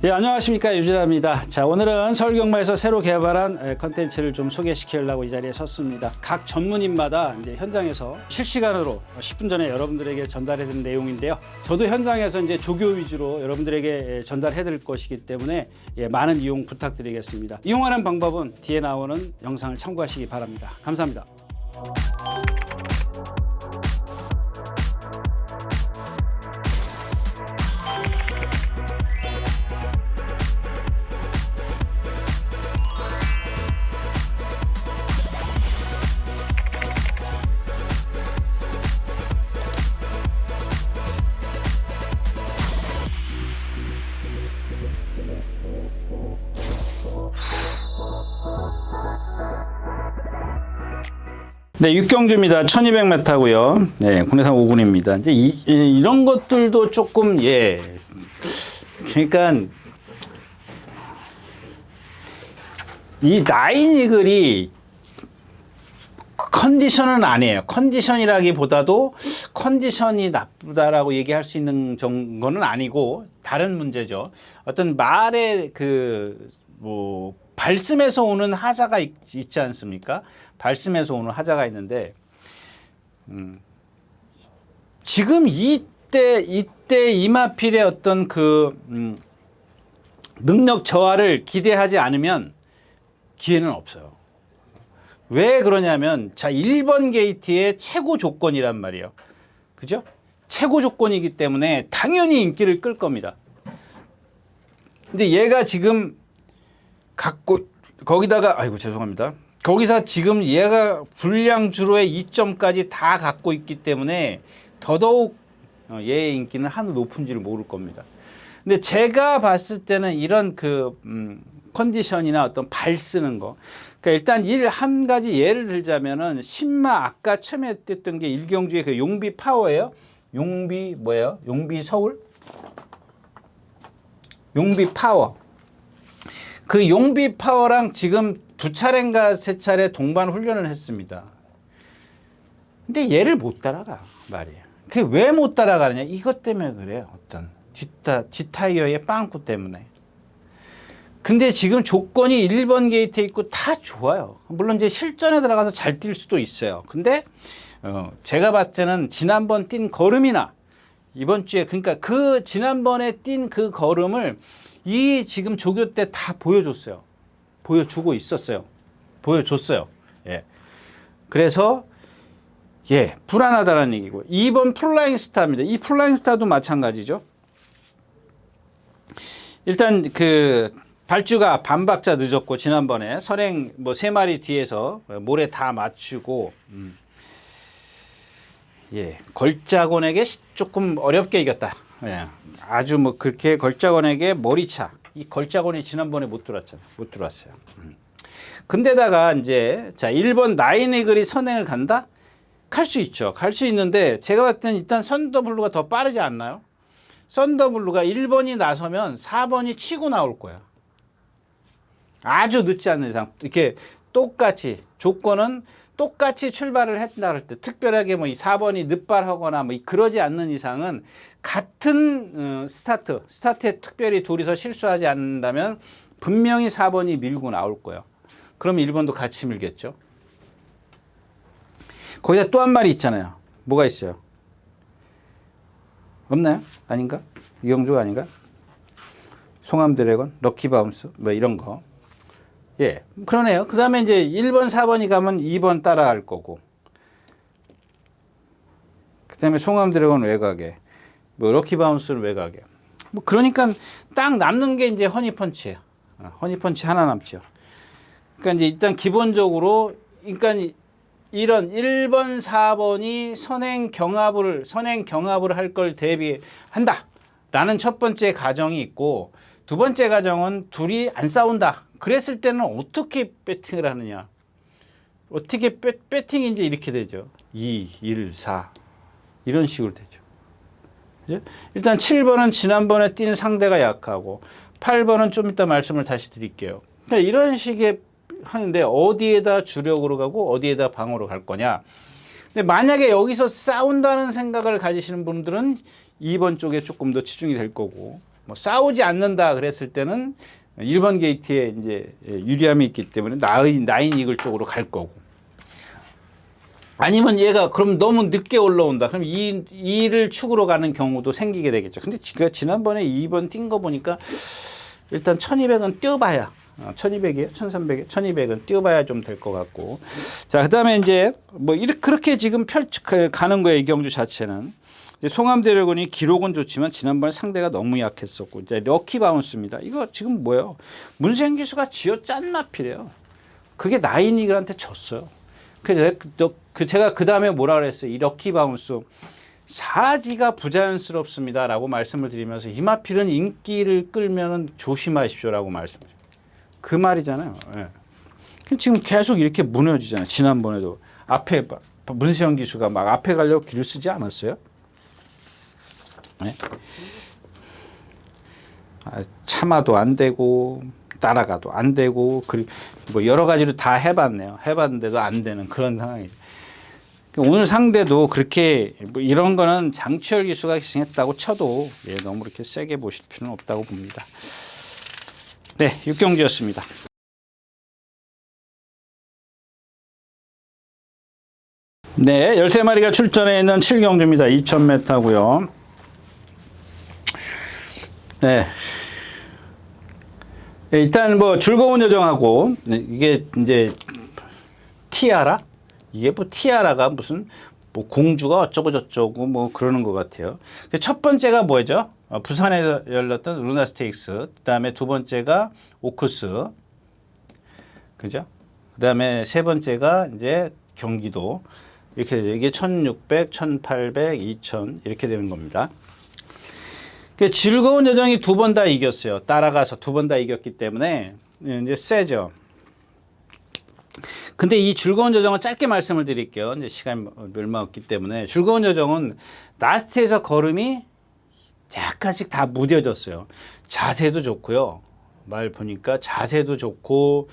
예, 안녕하십니까 유진아입니다. 자, 오늘은 서울경마에서 새로 개발한 컨텐츠를 좀 소개시키려고 이 자리에 섰습니다. 각 전문인마다 이제 현장에서 실시간으로 10분 전에 여러분들에게 전달해드린 내용인데요. 저도 현장에서 이제 조교 위주로 여러분들에게 전달해드릴 것이기 때문에 예, 많은 이용 부탁드리겠습니다. 이용하는 방법은 뒤에 나오는 영상을 참고하시기 바랍니다. 감사합니다. 네, 육경주입니다. 1200m고요. 네, 군해산 5군입니다. 이제 이런 것들도 조금 예. 그러니까 이 나인이글이 컨디션은 아니에요. 컨디션이라기보다도 컨디션이 나쁘다라고 얘기할 수 있는 거는 아니고 다른 문제죠. 어떤 말의 뭐 발심에서 오는 하자가 있지 않습니까? 발심에서 오는 하자가 있는데 지금 이때 이마필의 어떤 능력 저하를 기대하지 않으면 기회는 없어요. 왜 그러냐면 자 1번 게이트의 최고 조건이란 말이에요. 그죠? 최고 조건이기 때문에 당연히 인기를 끌 겁니다. 근데 얘가 지금 거기다가 아이고 죄송합니다. 거기서 지금 얘가 불량 주로의 2점까지 다 갖고 있기 때문에 더더욱 얘의 인기는 한우 높은지를 모를 겁니다. 근데 제가 봤을 때는 이런 컨디션이나 어떤 발 쓰는 거. 그러니까 일단 한 가지 예를 들자면은 신마 아까 처음에 뗐던 게 일경주의 용비 파워예요. 용비 뭐예요? 용비 서울? 용비 파워. 그 용비 파워랑 지금 두 차례인가 세 차례 동반 훈련을 했습니다. 근데 얘를 못 따라가 말이에요. 그게 왜 못 따라가느냐? 이것 때문에 그래요. 어떤 뒷타이어의 빵꾸 때문에. 근데 지금 조건이 1번 게이트에 있고 다 좋아요. 물론 이제 실전에 들어가서 잘 뛸 수도 있어요. 근데 제가 봤을 때는 지난번 뛴 걸음이나 이번 주에, 그러니까 그 지난번에 뛴 그 걸음을 이 지금 조교 때 다 보여줬어요. 보여주고 있었어요. 보여줬어요. 예. 그래서 예, 불안하다는 얘기고. 2번 플라잉 스타입니다. 이 플라잉 스타도 마찬가지죠. 일단 그 발주가 반박자 늦었고, 지난번에 선행 뭐 3마리 뒤에서 모래 다 맞추고 예, 걸작원에게 조금 어렵게 이겼다. 예, 아주 뭐 그렇게 걸작원에게 머리차. 이 걸작원이 지난번에 못 들어왔잖아요. 못 들어왔어요. 근데다가 이제 자 1번 나인이글이 선행을 간다? 갈 수 있죠. 갈 수 있는데 제가 봤을 때는 일단 썬더블루가 더 빠르지 않나요? 썬더블루가 1번이 나서면 4번이 치고 나올 거야. 아주 늦지 않는 이상. 이렇게 똑같이 조건은 똑같이 출발을 했다 할 때, 특별하게 뭐 4번이 늦발하거나 뭐 그러지 않는 이상은 같은 스타트에 특별히 둘이서 실수하지 않는다면 분명히 4번이 밀고 나올 거예요. 그럼 1번도 같이 밀겠죠. 거기다 또 한 마리 있잖아요. 뭐가 있어요? 없나요? 아닌가? 이영주가 아닌가? 송암 드래곤, 럭키 바운스, 뭐 이런 거. 예, 그러네요. 그 다음에 이제 1번, 4번이 가면 2번 따라갈 거고. 그 다음에 송암 드래곤 외곽에, 뭐 럭키 바운스는 외곽에. 뭐 그러니까 딱 남는 게 이제 허니펀치예요. 허니펀치 하나 남죠. 그러니까 이제 일단 기본적으로, 그러니까 이런 1번, 4번이 선행 경합을 할 걸 대비한다 라는 첫 번째 가정이 있고, 두 번째 가정은 둘이 안 싸운다. 그랬을 때는 어떻게 배팅을 하느냐. 어떻게 배팅이 이제 이렇게 되죠. 2, 1, 4 이런 식으로 되죠. 그죠? 일단 7번은 지난번에 뛴 상대가 약하고, 8번은 좀 이따 말씀을 다시 드릴게요. 그러니까 이런 식의 하는데 어디에다 주력으로 가고 어디에다 방어로 갈 거냐. 근데 만약에 여기서 싸운다는 생각을 가지시는 분들은 2번 쪽에 조금 더 치중이 될 거고, 뭐 싸우지 않는다 그랬을 때는 1번 게이트에 이제 유리함이 있기 때문에 나인 이글 쪽으로 갈 거고, 아니면 얘가 그럼 너무 늦게 올라온다. 그럼 2를 축으로 가는 경우도 생기게 되겠죠. 근데 제가 지난번에 2번 뛴 거 보니까 일단 1200은 뛰어봐야 1200이에요? 1300이에요? 1200은 뛰어봐야 좀 될 것 같고. 자, 그 다음에 이제 뭐 이렇게 그렇게 지금 가는 거예요. 이 경주 자체는. 송암 드래곤이 기록은 좋지만 지난번에 상대가 너무 약했었고, 이제 럭키 바운스입니다. 이거 지금 뭐예요? 문세영 기수가 쥐어 짠 마필이에요. 그게 나인이글한테 졌어요. 그래서 제가 그 다음에 뭐라 그랬어요? 이 럭키 바운스 사지가 부자연스럽습니다라고 말씀을 드리면서 이 마필은 인기를 끌면은 조심하십시오라고 말씀을. 그 말이잖아요. 예. 지금 계속 이렇게 무너지잖아요. 지난번에도 앞에 문세영 기수가 막 앞에 가려고 길을 쓰지 않았어요? 네? 참아도 안 되고 따라가도 안 되고, 그리고 뭐 여러 가지로 다 해봤네요. 해봤는데도 안 되는 그런 상황이죠. 오늘 상대도 그렇게 뭐 이런 거는 장치열 기수가 희생했다고 쳐도 너무 그렇게 세게 보실 필요는 없다고 봅니다. 네, 6경주였습니다. 네, 13마리가 출전해 있는 7경주입니다. 2000m고요. 네. 일단 뭐 즐거운 여정하고, 이게 이제 티아라? 이게 뭐 티아라가 무슨 뭐 공주가 어쩌고 저쩌고 뭐 그러는 것 같아요. 첫 번째가 뭐죠? 부산에서 열렸던 루나 스테이크스. 그 다음에 두 번째가 오크스. 그죠? 그 다음에 세 번째가 이제 경기도. 이렇게 되죠. 이게 1600, 1800, 2000 이렇게 되는 겁니다. 즐거운 여정이 두 번 다 이겼어요. 따라가서 두 번 다 이겼기 때문에 이제 세죠. 근데 이 즐거운 여정은 짧게 말씀을 드릴게요. 이제 시간이 얼마 없기 때문에. 즐거운 여정은 라스트에서 걸음이 약간씩 다 무뎌졌어요. 자세도 좋고요. 말 보니까 자세도 좋고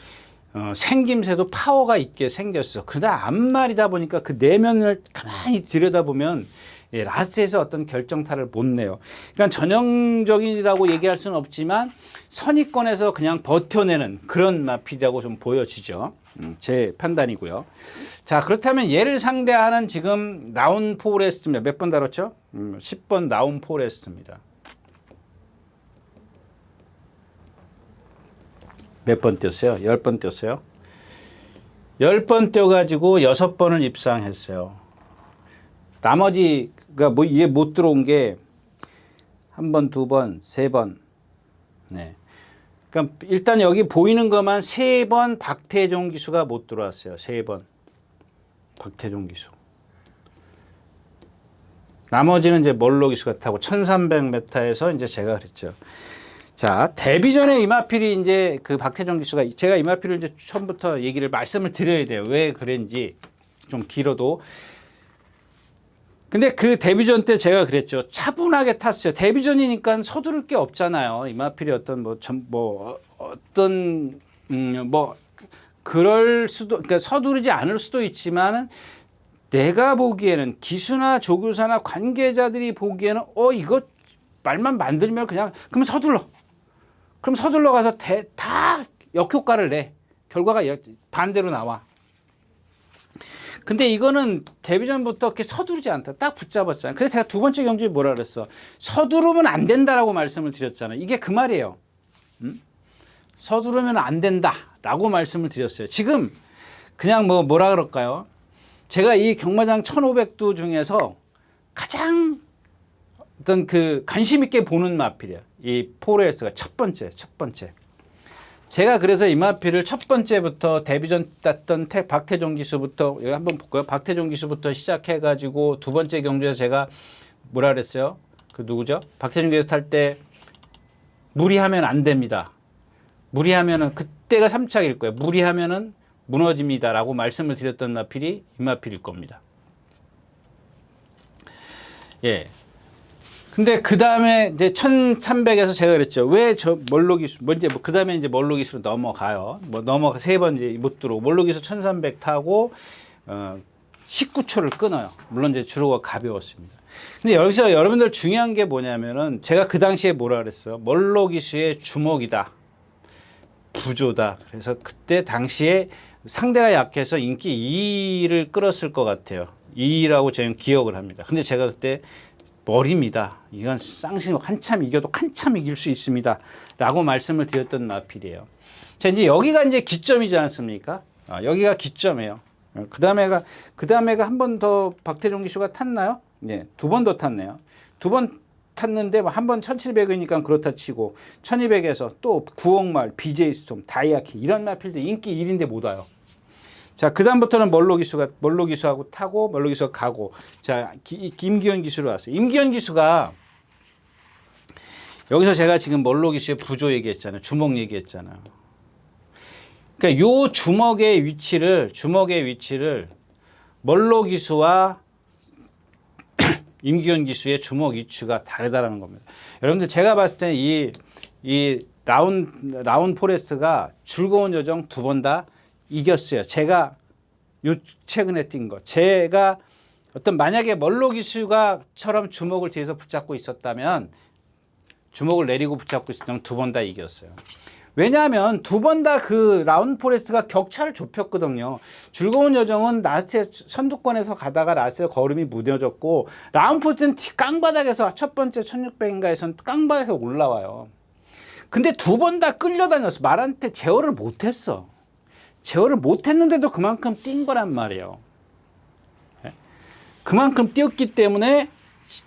생김새도 파워가 있게 생겼어. 그러다 앞말이다 보니까 그 내면을 가만히 들여다보면 라스에서 어떤 결정타를 못 내요. 그러니까 전형적이라고 얘기할 수는 없지만 선입권에서 그냥 버텨내는 그런 마필이라고 좀 보여지죠. 제 판단이고요. 자, 그렇다면 얘를 상대하는 지금 나운 포레스트입니다. 몇 번 다뤘죠? 10번 나운 포레스트입니다. 몇 번 뛰었어요? 10번 뛰었어요? 10번 뛰어가지고 6번을 입상했어요. 나머지가 뭐 이해 못 들어온 게 한 번, 두 번, 세 번. 네. 그러니까 일단 여기 보이는 것만 3번 박태종 기수가 못 들어왔어요. 3번. 박태종 기수. 나머지는 이제 멀로 기수가 타고 1300m에서 이제 제가 그랬죠. 자, 데뷔 전에 이마필이 이제 그 박태종 기수가 제가 이마필을 이제 처음부터 얘기를 말씀을 드려야 돼요. 왜 그랬는지 좀 길어도. 근데 그 데뷔전 때 제가 그랬죠. 차분하게 탔어요. 데뷔전이니까 서두를 게 없잖아요. 이마필이 그럴 수도, 그러니까 서두르지 않을 수도 있지만은 내가 보기에는 기수나 조교사나 관계자들이 보기에는 이거 말만 만들면 그럼 서둘러. 그럼 서둘러 가서 다 역효과를 내. 결과가 반대로 나와. 근데 이거는 데뷔전부터 이렇게 서두르지 않다. 딱 붙잡았잖아요. 그래서 제가 두 번째 경주에 뭐라 그랬어? 서두르면 안 된다라고 말씀을 드렸잖아요. 이게 그 말이에요. 서두르면 안 된다라고 말씀을 드렸어요. 지금 그냥 뭐라 그럴까요? 제가 이 경마장 1500두 중에서 가장 어떤 그 관심 있게 보는 마필이에요. 이 포레스트가 첫 번째. 제가 그래서 이 마필을 첫 번째부터 데뷔전 땄던 박태종 기수부터 여기 한번 볼까요? 박태종 기수부터 시작해가지고 두 번째 경주에서 제가 뭐라 그랬어요? 그 누구죠? 박태종 기수 탈 때 무리하면 안 됩니다. 무리하면은 그때가 3착일 거예요. 무리하면은 무너집니다라고 말씀을 드렸던 마필이 이 마필일 겁니다. 예. 근데 그 다음에 이제 1300에서 제가 그랬죠. 왜 멀로 기수, 그 다음에 이제 멀로 기수로 넘어가요. 세 번 이제 못 들어오고, 멀로 기수 1300 타고, 19초를 끊어요. 물론 이제 주로가 가벼웠습니다. 근데 여기서 여러분들 중요한 게 뭐냐면은 제가 그 당시에 뭐라 그랬어요. 멀로 기수의 주먹이다. 부조다. 그래서 그때 당시에 상대가 약해서 인기 2위를 끌었을 것 같아요. 2위라고 저는 기억을 합니다. 근데 제가 그때 머리입니다. 이건 쌍신옥 한참 이겨도 한참 이길 수 있습니다. 라고 말씀을 드렸던 마필이에요. 자, 이제 여기가 이제 기점이지 않습니까? 여기가 기점이에요. 그 다음에가 한 번 더 박태종 기수가 탔나요? 네, 2번 더 탔네요. 2번 탔는데 한 번 1700이니까 그렇다 치고 1200에서 또 구옥말, BJ 스톰, 다이아키 이런 마필들 인기 1인데 못 와요. 자, 그 다음부터는 멀로 기수하고 타고 멀로 기수가 가고 자, 김기현 기수로 왔어요. 임기현 기수가 여기서 제가 지금 멀로 기수의 부조 얘기했잖아요. 주먹 얘기했잖아요. 그러니까 요 주먹의 위치를 멀로 기수와 임기현 기수의 주먹 위치가 다르다라는 겁니다. 여러분들 제가 봤을 때 이 라운 포레스트가 즐거운 여정 2번 다 이겼어요. 제가 최근에 뛴 거. 제가 만약에 멀로 기수가처럼 주먹을 뒤에서 붙잡고 있었다면 주먹을 내리고 붙잡고 있었다면 2번 다 이겼어요. 왜냐하면 2번 다 그 라운 포레스트가 격차를 좁혔거든요. 즐거운 여정은 라스트 선두권에서 가다가 라스트 걸음이 무뎌졌고 라운 포레스트는 깡바닥에서 첫 번째 1600인가에서는 깡바닥에서 올라와요. 근데 2번 다 끌려다녔어. 말한테 제어를 못했어. 제어를 못했는데도 그만큼 뛴 거란 말이에요. 그만큼 뛰었기 때문에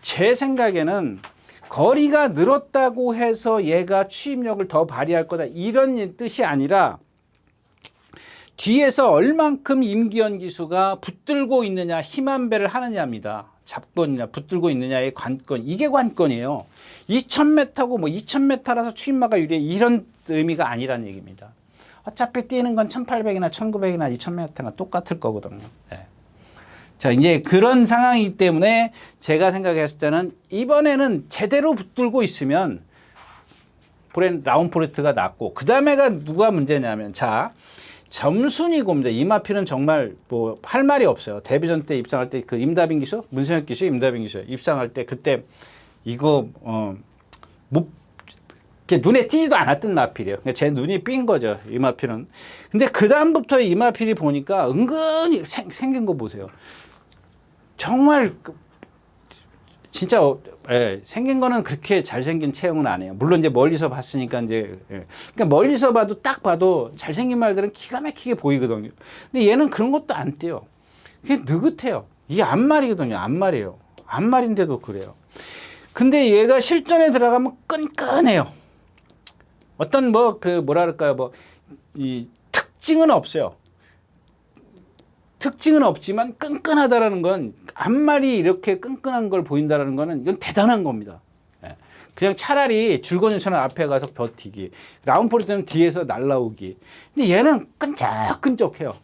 제 생각에는 거리가 늘었다고 해서 얘가 추임력을 더 발휘할 거다 이런 뜻이 아니라 뒤에서 얼만큼 임기현 기수가 붙들고 있느냐 힘 한 배를 하느냐입니다. 잡권이냐 붙들고 있느냐의 관건. 이게 관건이에요. 2000m고 2000m라서 추임마가 유리해 이런 의미가 아니란 얘기입니다. 어차피 뛰는 건 1800이나 1900이나 2000m나 똑같을 거거든요. 네. 자, 이제 그런 상황이기 때문에 제가 생각했을 때는 이번에는 제대로 붙들고 있으면 라운포레트가 낫고, 그 다음에가 누가 문제냐면, 자, 점순이고입니다. 이마필은 정말 뭐 할 말이 없어요. 데뷔전 때 입상할 때 그 임다빈 기수, 문승혁 기수, 임다빈 기수 입상할 때 그때 이거 못 눈에 띄지도 않았던 마필이에요. 그러니까 제 눈이 삔 거죠, 이마필은. 근데 그 다음부터 이마필이 보니까 은근히 생긴 거 보세요. 정말 진짜 생긴 거는 그렇게 잘생긴 체형은 아니에요. 물론 이제 멀리서 봤으니까 이제 그러니까 멀리서 봐도 딱 봐도 잘생긴 말들은 기가 막히게 보이거든요. 근데 얘는 그런 것도 안 띄요. 그게 느긋해요. 이게 앞말이거든요. 앞말이에요. 앞말인데도 그래요. 근데 얘가 실전에 들어가면 끈끈해요. 어떤 뭐랄까요, 이 특징은 없어요. 특징은 없지만 끈끈하다라는 건, 앞말이 이렇게 끈끈한 걸 보인다라는 거는 이건 대단한 겁니다. 그냥 차라리 줄거전처럼 앞에 가서 버티기, 라운포레트는 뒤에서 날라오기. 근데 얘는 끈적끈적해요.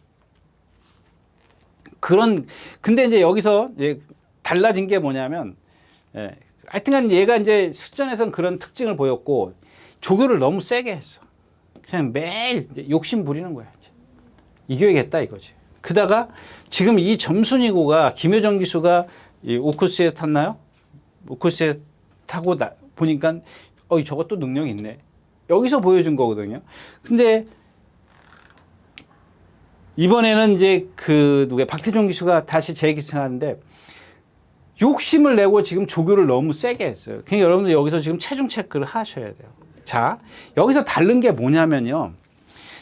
근데 이제 여기서 달라진 게 뭐냐면, 하여튼간 얘가 이제 수전에선 그런 특징을 보였고, 조교를 너무 세게 했어. 그냥 매일 욕심 부리는 거야. 이겨야겠다 이거지. 그다가 지금 이 점순이고가 김효정 기수가 이 오크스에 탔나요? 오크스에 타고 보니까 저것도 능력이 있네. 여기서 보여준 거거든요. 근데 이번에는 이제 박태종 기수가 다시 재기승하는데 욕심을 내고 지금 조교를 너무 세게 했어요. 그러니까 여러분들 여기서 지금 체중 체크를 하셔야 돼요. 자, 여기서 다른 게 뭐냐면요.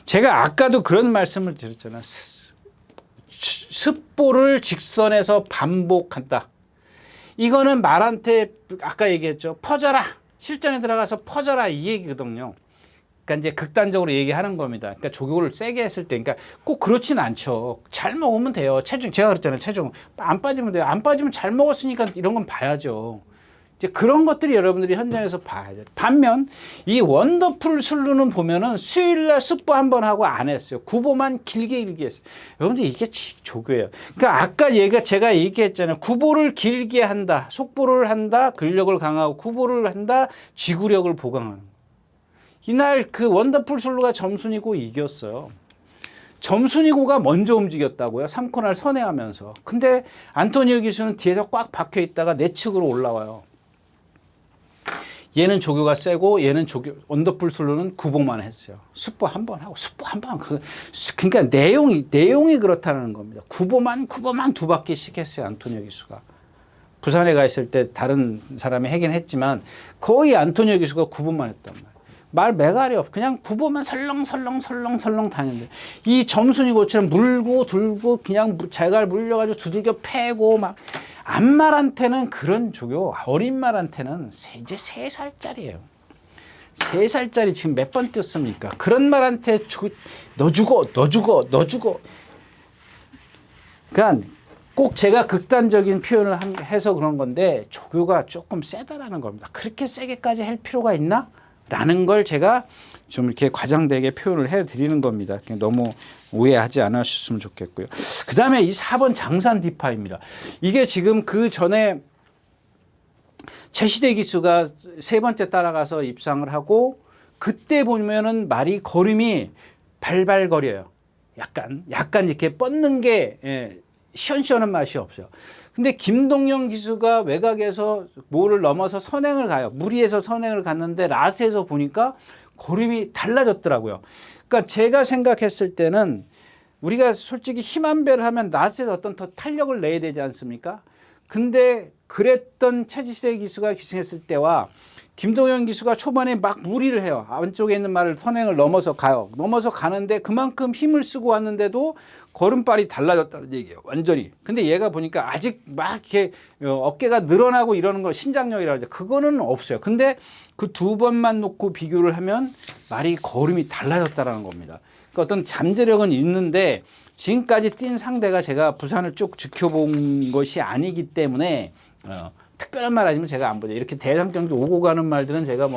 제가 아까도 그런 말씀을 드렸잖아요. 습보를 직선에서 반복한다. 이거는 말한테 아까 얘기했죠. 퍼져라. 실전에 들어가서 퍼져라. 이 얘기거든요. 그러니까 이제 극단적으로 얘기하는 겁니다. 그러니까 조교를 세게 했을 때, 그러니까 꼭 그렇진 않죠. 잘 먹으면 돼요. 제가 그랬잖아요. 체중 안 빠지면 돼요. 안 빠지면 잘 먹었으니까 이런 건 봐야죠. 이제 그런 것들이 여러분들이 현장에서 봐야죠. 반면 이 원더풀 술루는 보면은 수요일날 습보 한번 하고 안 했어요. 구보만 길게 했어요. 여러분들 이게 조교예요. 그러니까 아까 제가 얘기했잖아요. 구보를 길게 한다, 속보를 한다, 근력을 강화하고 구보를 한다, 지구력을 보강하는. 이날 그 원더풀 술루가 점순이고 이겼어요. 점순이고가 먼저 움직였다고요. 3코너를 선회하면서. 근데 안토니오 기수는 뒤에서 꽉 박혀 있다가 내 측으로 올라와요. 얘는 조교가 세고 얘는 원더풀 술루는 구보만 했어요. 습보 한 번 하고 습보 한 번. 그러니까 내용이 그렇다는 겁니다. 구보만 두 바퀴씩 했어요. 안토니오 기수가. 부산에 가 있을 때 다른 사람이 하긴 했지만 거의 안토니오 기수가 구보만 했단 말이에요. 말 매갈이 없어. 그냥 구보만 설렁 다녔는데 이 점순이고처럼 물고 들고 그냥 잘갈 물려가지고 두들겨 패고 막. 암말한테는 그런 조교, 어린 말한테는 이제 3살짜리예요. 3살짜리 지금 몇 번 뛰었습니까? 그런 말한테 너 죽어. 그러니까 꼭 제가 극단적인 표현을 해서 그런 건데 조교가 조금 세다라는 겁니다. 그렇게 세게까지 할 필요가 있나? 라는 걸 제가 좀 이렇게 과장되게 표현을 해드리는 겁니다. 너무 오해하지 않으셨으면 좋겠고요. 그 다음에 이 4번 장산 디파입니다. 이게 지금 그 전에 최시대 기수가 3번째 따라가서 입상을 하고 그때 보면은 말이 걸음이 발발거려요. 약간 이렇게 뻗는 게 시원시원한 맛이 없어요. 근데 김동영 기수가 외곽에서 모를 넘어서 선행을 가요. 무리해서 선행을 갔는데 라스에서 보니까 걸음이 달라졌더라고요. 그러니까 제가 생각했을 때는 우리가 솔직히 힘 한 배를 하면 라스에서 어떤 더 탄력을 내야 되지 않습니까? 근데 그랬던 최지세 기수가 기승했을 때와 김동현 기수가 초반에 막 무리를 해요. 안쪽에 있는 말을 선행을 넘어서 가요. 넘어서 가는데 그만큼 힘을 쓰고 왔는데도 걸음발이 달라졌다는 얘기예요. 완전히. 근데 얘가 보니까 아직 막 이렇게 어깨가 늘어나고 이러는 걸 신장력이라고 하죠. 그거는 없어요. 근데 그 2번만 놓고 비교를 하면 말이 걸음이 달라졌다는 겁니다. 그러니까 어떤 잠재력은 있는데 지금까지 뛴 상대가 제가 부산을 쭉 지켜본 것이 아니기 때문에 특별한 말 아니면 제가 안 보죠. 이렇게 대상경기 오고 가는 말들은 제가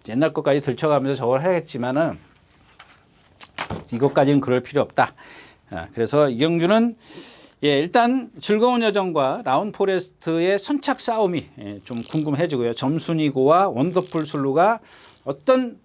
옛날 것까지 들춰가면서 저걸 하겠지만은 이것까지는 그럴 필요 없다. 그래서 이경규는 예, 일단 즐거운 여정과 라운 포레스트의 선착 싸움이 좀 궁금해지고요. 점순이고와 원더풀 슬루가 어떤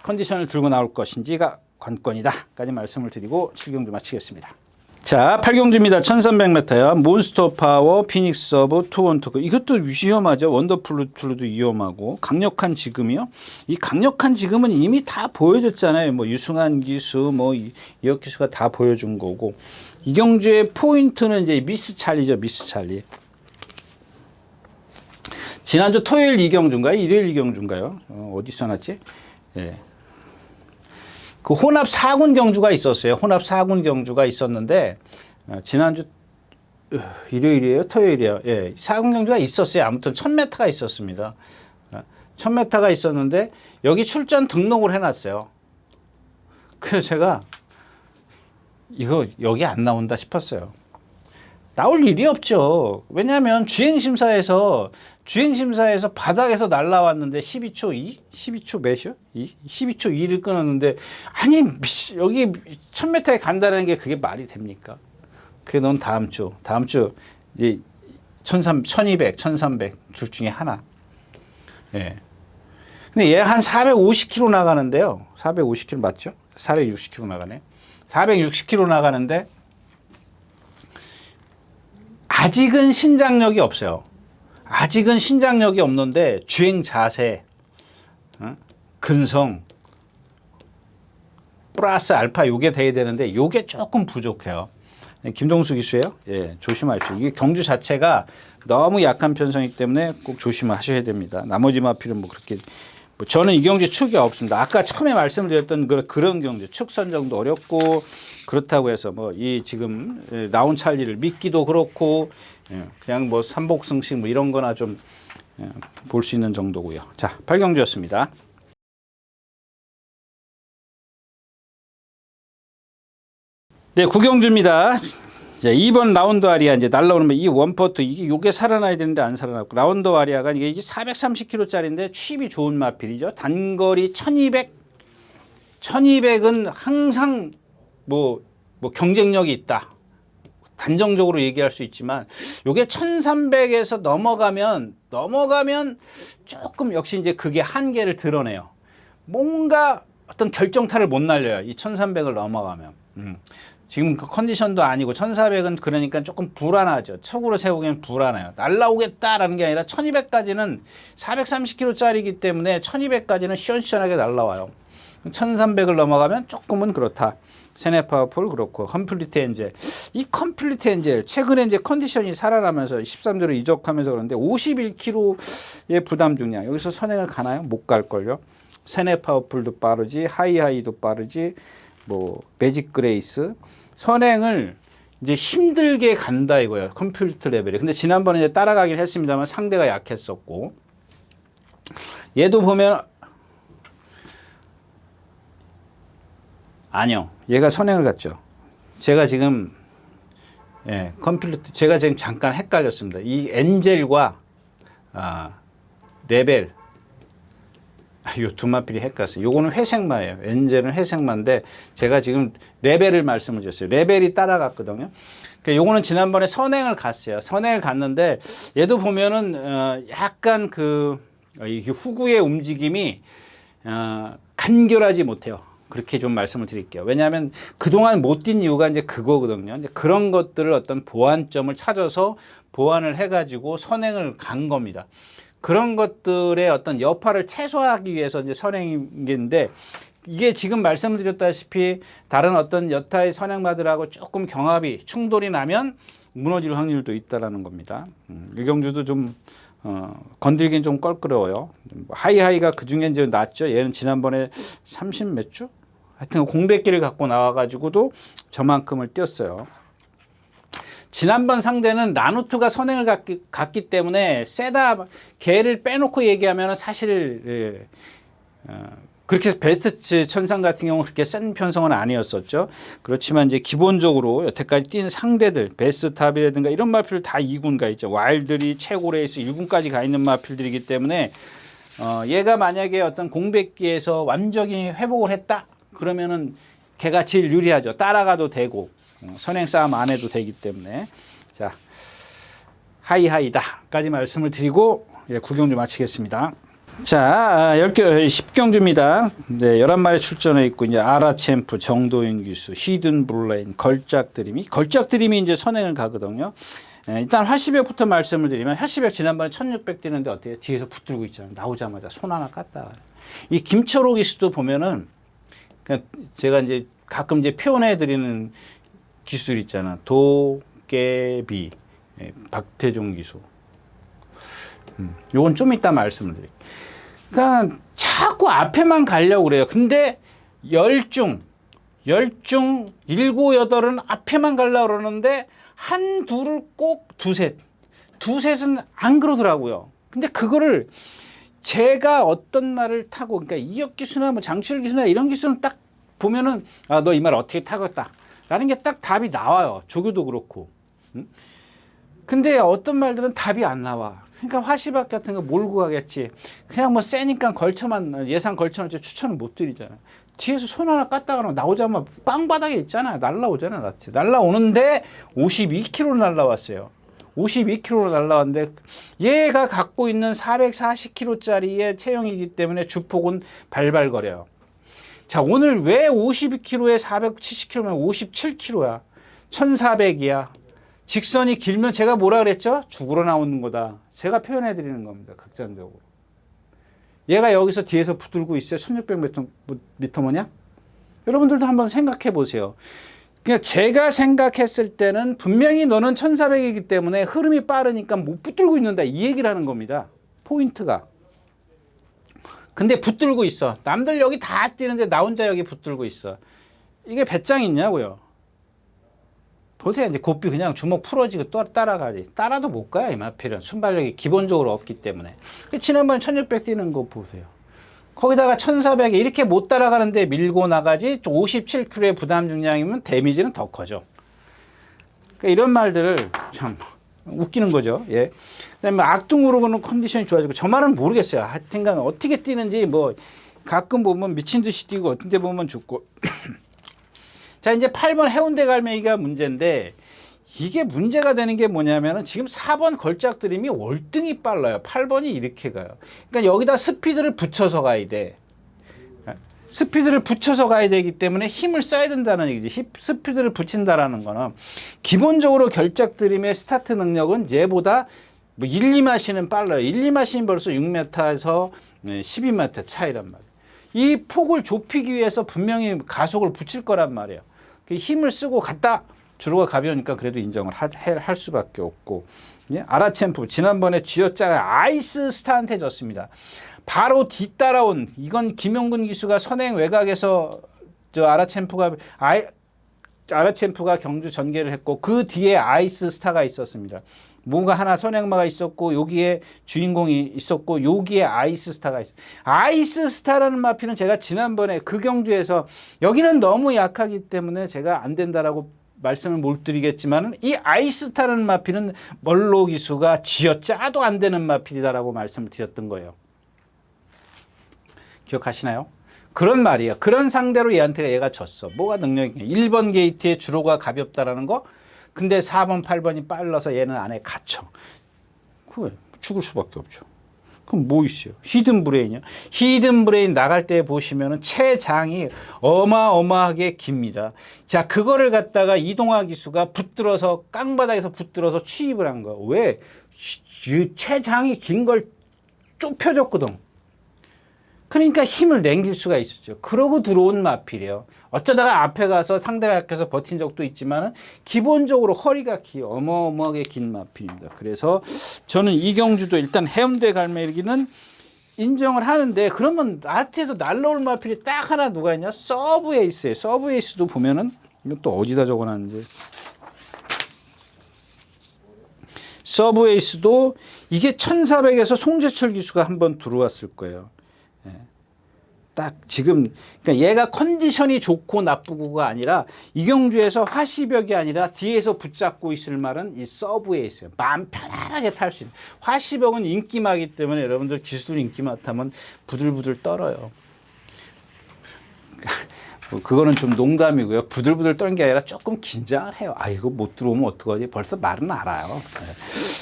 컨디션을 들고 나올 것인지가 관건이다까지 말씀을 드리고 7경주 마치겠습니다. 자, 8경주입니다. 1300m요. 몬스터 파워, 피닉스 서브, 투원토크. 이것도 위험하죠. 원더풀루도 위험하고. 강력한 지금이요. 이 강력한 지금은 이미 다 보여줬잖아요. 뭐 유승환 기수, 뭐 이혁 기수가 다 보여준 거고. 이 경주의 포인트는 이제 미스 찰리죠. 미스 찰리. 지난주 토요일 2경주인가요? 일요일 2경주인가요? 어디 써놨지? 예. 그 혼합 4군 경주가 있었어요. 혼합 4군 경주가 있었는데 지난주 일요일이에요? 토요일이에요? 예, 4군 경주가 있었어요. 아무튼 1000m가 있었습니다. 1000m가 있었는데 여기 출전 등록을 해놨어요. 그래서 제가 이거 여기 안 나온다 싶었어요. 나올 일이 없죠. 왜냐하면 주행심사에서 바닥에서 날라왔는데 12초 2? 12초 몇이요? 2? 12초 2를 끊었는데 아니 여기 1000m에 간다는 게 그게 말이 됩니까? 그게 넌 다음 주 이제 1200, 1300 둘 중에 하나. 예. 근데 얘 한 450km 나가는데요. 450km 맞죠? 460km 나가네. 460km 나가는데 아직은 신장력이 없어요. 아직은 신장력이 없는데 주행 자세, 근성, 플러스 알파 요게 돼야 되는데 요게 조금 부족해요. 김동수 기수예요. 예, 조심하십시오. 이게 경주 자체가 너무 약한 편성이기 때문에 꼭 조심하셔야 됩니다. 나머지 마필은 뭐 그렇게 저는 이 경주 축이 없습니다. 아까 처음에 말씀드렸던 그런 경주 축 선정도 어렵고 그렇다고 해서 뭐 이 지금 라운 찰리를 믿기도 그렇고 그냥 뭐 삼복승식 뭐 이런 거나 좀 볼 수 있는 정도고요. 자, 8경주였습니다. 네, 9경주입니다. 자, 2번 라운드 아리아 이제 날라오는 이 원퍼트 요게 살아나야 되는데 안 살아났고 라운드 아리아가 이게 430km짜리인데 취입이 좋은 마필이죠. 단거리 1200은 항상 뭐 경쟁력이 있다. 단정적으로 얘기할 수 있지만 요게 1300에서 넘어가면 조금 역시 이제 그게 한계를 드러내요. 뭔가 어떤 결정타를 못 날려요. 이 1300을 넘어가면. 지금 그 컨디션도 아니고 1400은 그러니까 조금 불안하죠. 축으로 세우기엔 불안해요. 날라오겠다라는 게 아니라 1200까지는 430km짜리이기 때문에 1200까지는 시원시원하게 날라와요. 1300을 넘어가면 조금은 그렇다. 세네 파워풀 그렇고 컴플리트 엔젤. 이 컴플리트 엔젤 최근에 이제 컨디션이 살아나면서 13도로 이적하면서 그런데 51kg의 부담 중량. 여기서 선행을 가나요? 못 갈걸요. 세네 파워풀도 빠르지 하이하이도 빠르지 뭐 매직 그레이스 선행을 이제 힘들게 간다 이거예요. 컴플리트 레벨이. 근데 지난번에 이제 따라가긴 했습니다만 상대가 약했었고 얘도 보면 아니요. 얘가 선행을 갔죠. 제가 지금 컴플리트 제가 지금 잠깐 헷갈렸습니다. 이 엔젤과 레벨 요 두 마필이 헷갈렸어요. 요거는 회색마예요. 엔젤은 회색마인데 제가 지금 레벨을 말씀을 드렸어요. 레벨이 따라갔거든요. 그러니까 요거는 지난번에 선행을 갔어요. 선행을 갔는데 얘도 보면은 약간 이게 후구의 움직임이 간결하지 못해요. 그렇게 좀 말씀을 드릴게요. 왜냐하면 그동안 못 뛴 이유가 이제 그거거든요. 이제 그런 것들을 어떤 보완점을 찾아서 보완을 해가지고 선행을 간 겁니다. 그런 것들의 어떤 여파를 최소화하기 위해서 이제 선행인데 이게 지금 말씀드렸다시피 다른 어떤 여타의 선행마들하고 조금 경합이 충돌이 나면 무너질 확률도 있다라는 겁니다. 유경주도 좀 건들긴 좀 껄끄러워요. 하이하이가 그 중에 이제 낫죠. 얘는 지난번에 30 몇 주? 하여튼 공백기를 갖고 나와가지고도 저만큼을 뛰었어요. 지난번 상대는 라누트가 선행을 갔기 때문에 세다 걔를 빼놓고 얘기하면 사실 그렇게 베스트 천상 같은 경우는 그렇게 센 편성은 아니었었죠. 그렇지만 이제 기본적으로 여태까지 뛴 상대들 베스트탑이라든가 이런 마필 다 2군 가 있죠. 와일드리 최고 레이스 1군까지 가 있는 마필들이기 때문에 얘가 만약에 어떤 공백기에서 완전히 회복을 했다 그러면은 걔가 제일 유리하죠. 따라가도 되고 선행 싸움 안 해도 되기 때문에. 자, 하이하이다까지 말씀을 드리고 구경주 마치겠습니다. 자, 10경주입니다. 네, 11마리 출전해 있고, 이제 아라챔프, 정도윤 기수, 히든 블레인, 걸작드림이 이제 선행을 가거든요. 일단 화시백부터 말씀을 드리면, 화시백 지난번에 1600 뛰는데 어때요? 뒤에서 붙들고 있잖아요. 나오자마자 손 하나 깠다. 이 김철호 기수도 보면은, 제가 이제 가끔 이제 표현해 드리는 기술 있잖아. 도깨비, 박태종 기수. 요건 좀 이따 말씀을 드릴게요. 그러니까 자꾸 앞에만 가려고 그래요. 근데 10중, 7, 8은 앞에만 가려고 그러는데 한, 둘을 꼭 두셋은 안 그러더라고요. 근데 그거를 제가 어떤 말을 타고, 그러니까 이혁 기수나 뭐 장치열 기수나 이런 기수는 딱 보면은, 아, 너 이 말 어떻게 타겠다. 라는 게 딱 답이 나와요. 조교도 그렇고. 근데 어떤 말들은 답이 안 나와. 그러니까 화시박 같은 거 몰고 가겠지. 그냥 뭐 세니까 예상 걸쳐놓지 추천을 못 드리잖아. 뒤에서 손 하나 깠다가 나오자마자 빵바닥에 있잖아. 날라오잖아. 날라오는데 52km로 날라왔어요. 52km로 날라왔는데 얘가 갖고 있는 440km짜리의 체형이기 때문에 주폭은 발발거려요. 자, 오늘 왜 52km에 470km면 57km야. 1400이야. 직선이 길면 제가 뭐라 그랬죠? 죽으러 나오는 거다. 제가 표현해 드리는 겁니다. 극단적으로. 얘가 여기서 뒤에서 붙들고 있어요. 1600m 뭐냐? 여러분들도 한번 생각해 보세요. 그냥 제가 생각했을 때는 분명히 너는 1400이기 때문에 흐름이 빠르니까 못 붙들고 있는다. 이 얘기를 하는 겁니다. 포인트가. 근데 붙들고 있어. 남들 여기 다 뛰는데 나 혼자 여기 붙들고 있어. 이게 배짱 있냐고요. 보세요. 이제 곱비 그냥 주먹 풀어지고 또 따라가지. 따라도 못 가요. 이마필은. 순발력이 기본적으로 없기 때문에. 지난번에 1600 뛰는 거 보세요. 거기다가 1400에 이렇게 못 따라가는데 밀고 나가지 57kg의 부담 중량이면 데미지는 더 커져. 그러니까 이런 말들을 참 웃기는 거죠. 예. 그다음에 악둥으로는 컨디션이 좋아지고 저 말은 모르겠어요. 하여튼간 어떻게 뛰는지 뭐 가끔 보면 미친 듯이 뛰고 어떤 데 보면 죽고. 자, 이제 8번 해운대 갈매기가 문제인데 이게 문제가 되는 게 뭐냐면은 지금 4번 걸작드림이 월등히 빨라요. 8번이 이렇게 가요. 그러니까 여기다 스피드를 붙여서 가야 돼. 스피드를 붙여서 가야 되기 때문에 힘을 써야 된다는 얘기지. 스피드를 붙인다라는 거는 기본적으로 걸작드림의 스타트 능력은 얘보다 뭐 1, 2마신은 빨라요. 1, 2마신이 벌써 6m에서 12m 차이란 말이에요. 이 폭을 좁히기 위해서 분명히 가속을 붙일 거란 말이에요. 힘을 쓰고 갔다. 주로가 가벼우니까 그래도 인정을 할 수밖에 없고. 아라챔프 지난번에 쥐어짜가 아이스 스타한테 졌습니다. 바로 뒤따라온 이건 김용근 기수가 선행 외곽에서 아라챔프가 경주 전개를 했고 그 뒤에 아이스 스타가 있었습니다. 뭔가 하나 선행마가 있었고 여기에 주인공이 있었고 여기에 아이스 스타가 있어요. 아이스 스타라는 마피는 제가 지난번에 그 경주에서 여기는 너무 약하기 때문에 제가 안 된다라고 말씀을 못 드리겠지만 이 아이스 스타라는 마피는 멀로 기수가 쥐어짜도 안 되는 마필이다라고 말씀을 드렸던 거예요. 기억하시나요? 그런 말이에요. 그런 상대로 얘가 졌어. 뭐가 능력이냐. 1번 게이트에 주로가 가볍다라는 거. 근데 4번, 8번이 빨라서 얘는 안에 갇혀. 그거 죽을 수밖에 없죠. 그럼 뭐 있어요? 히든 브레인이요. 히든 브레인 나갈 때 보시면은 체장이 어마어마하게 깁니다. 자, 그거를 갖다가 이동화 기수가 붙들어서 깡바닥에서 붙들어서 취입을 한 거. 왜? 체장이 긴 걸 좁혀줬거든. 그러니까 힘을 남길 수가 있었죠. 그러고 들어온 마필이에요. 어쩌다가 앞에 가서 상대가 약해서 버틴 적도 있지만 기본적으로 허리가 어마어마하게 긴 마필입니다. 그래서 저는 이 경주도 일단 해운대 갈매기는 인정을 하는데 그러면 아트에서 날라올 마필이 딱 하나 누가 있냐? 서브 에이스예요. 서브 에이스도 보면은 이건 또 어디다 적어놨는지. 서브 에이스도 이게 1400에서 송재철 기수가 한번 들어왔을 거예요. 딱 지금 그러니까 얘가 컨디션이 좋고 나쁘고가 아니라 이경주에서 화시벽이 아니라 뒤에서 붙잡고 있을 말은 이 서브에 있어요. 마음 편안하게 탈 수 있는. 화시벽은 인기마기 때문에 여러분들 기술 인기마 타면 부들부들 떨어요. 그거는 좀 농담이고요. 부들부들 떠는 게 아니라 조금 긴장을 해요. 아, 이거 못 들어오면 어떡하지? 벌써 말은 알아요.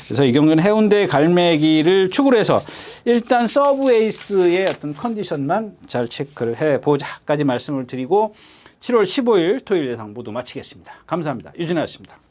그래서 이 경기는 해운대 갈매기를 축으로 해서 일단 서브 에이스의 어떤 컨디션만 잘 체크를 해보자까지 말씀을 드리고 7월 15일 토요일 예상 모두 마치겠습니다. 감사합니다. 유진아였습니다.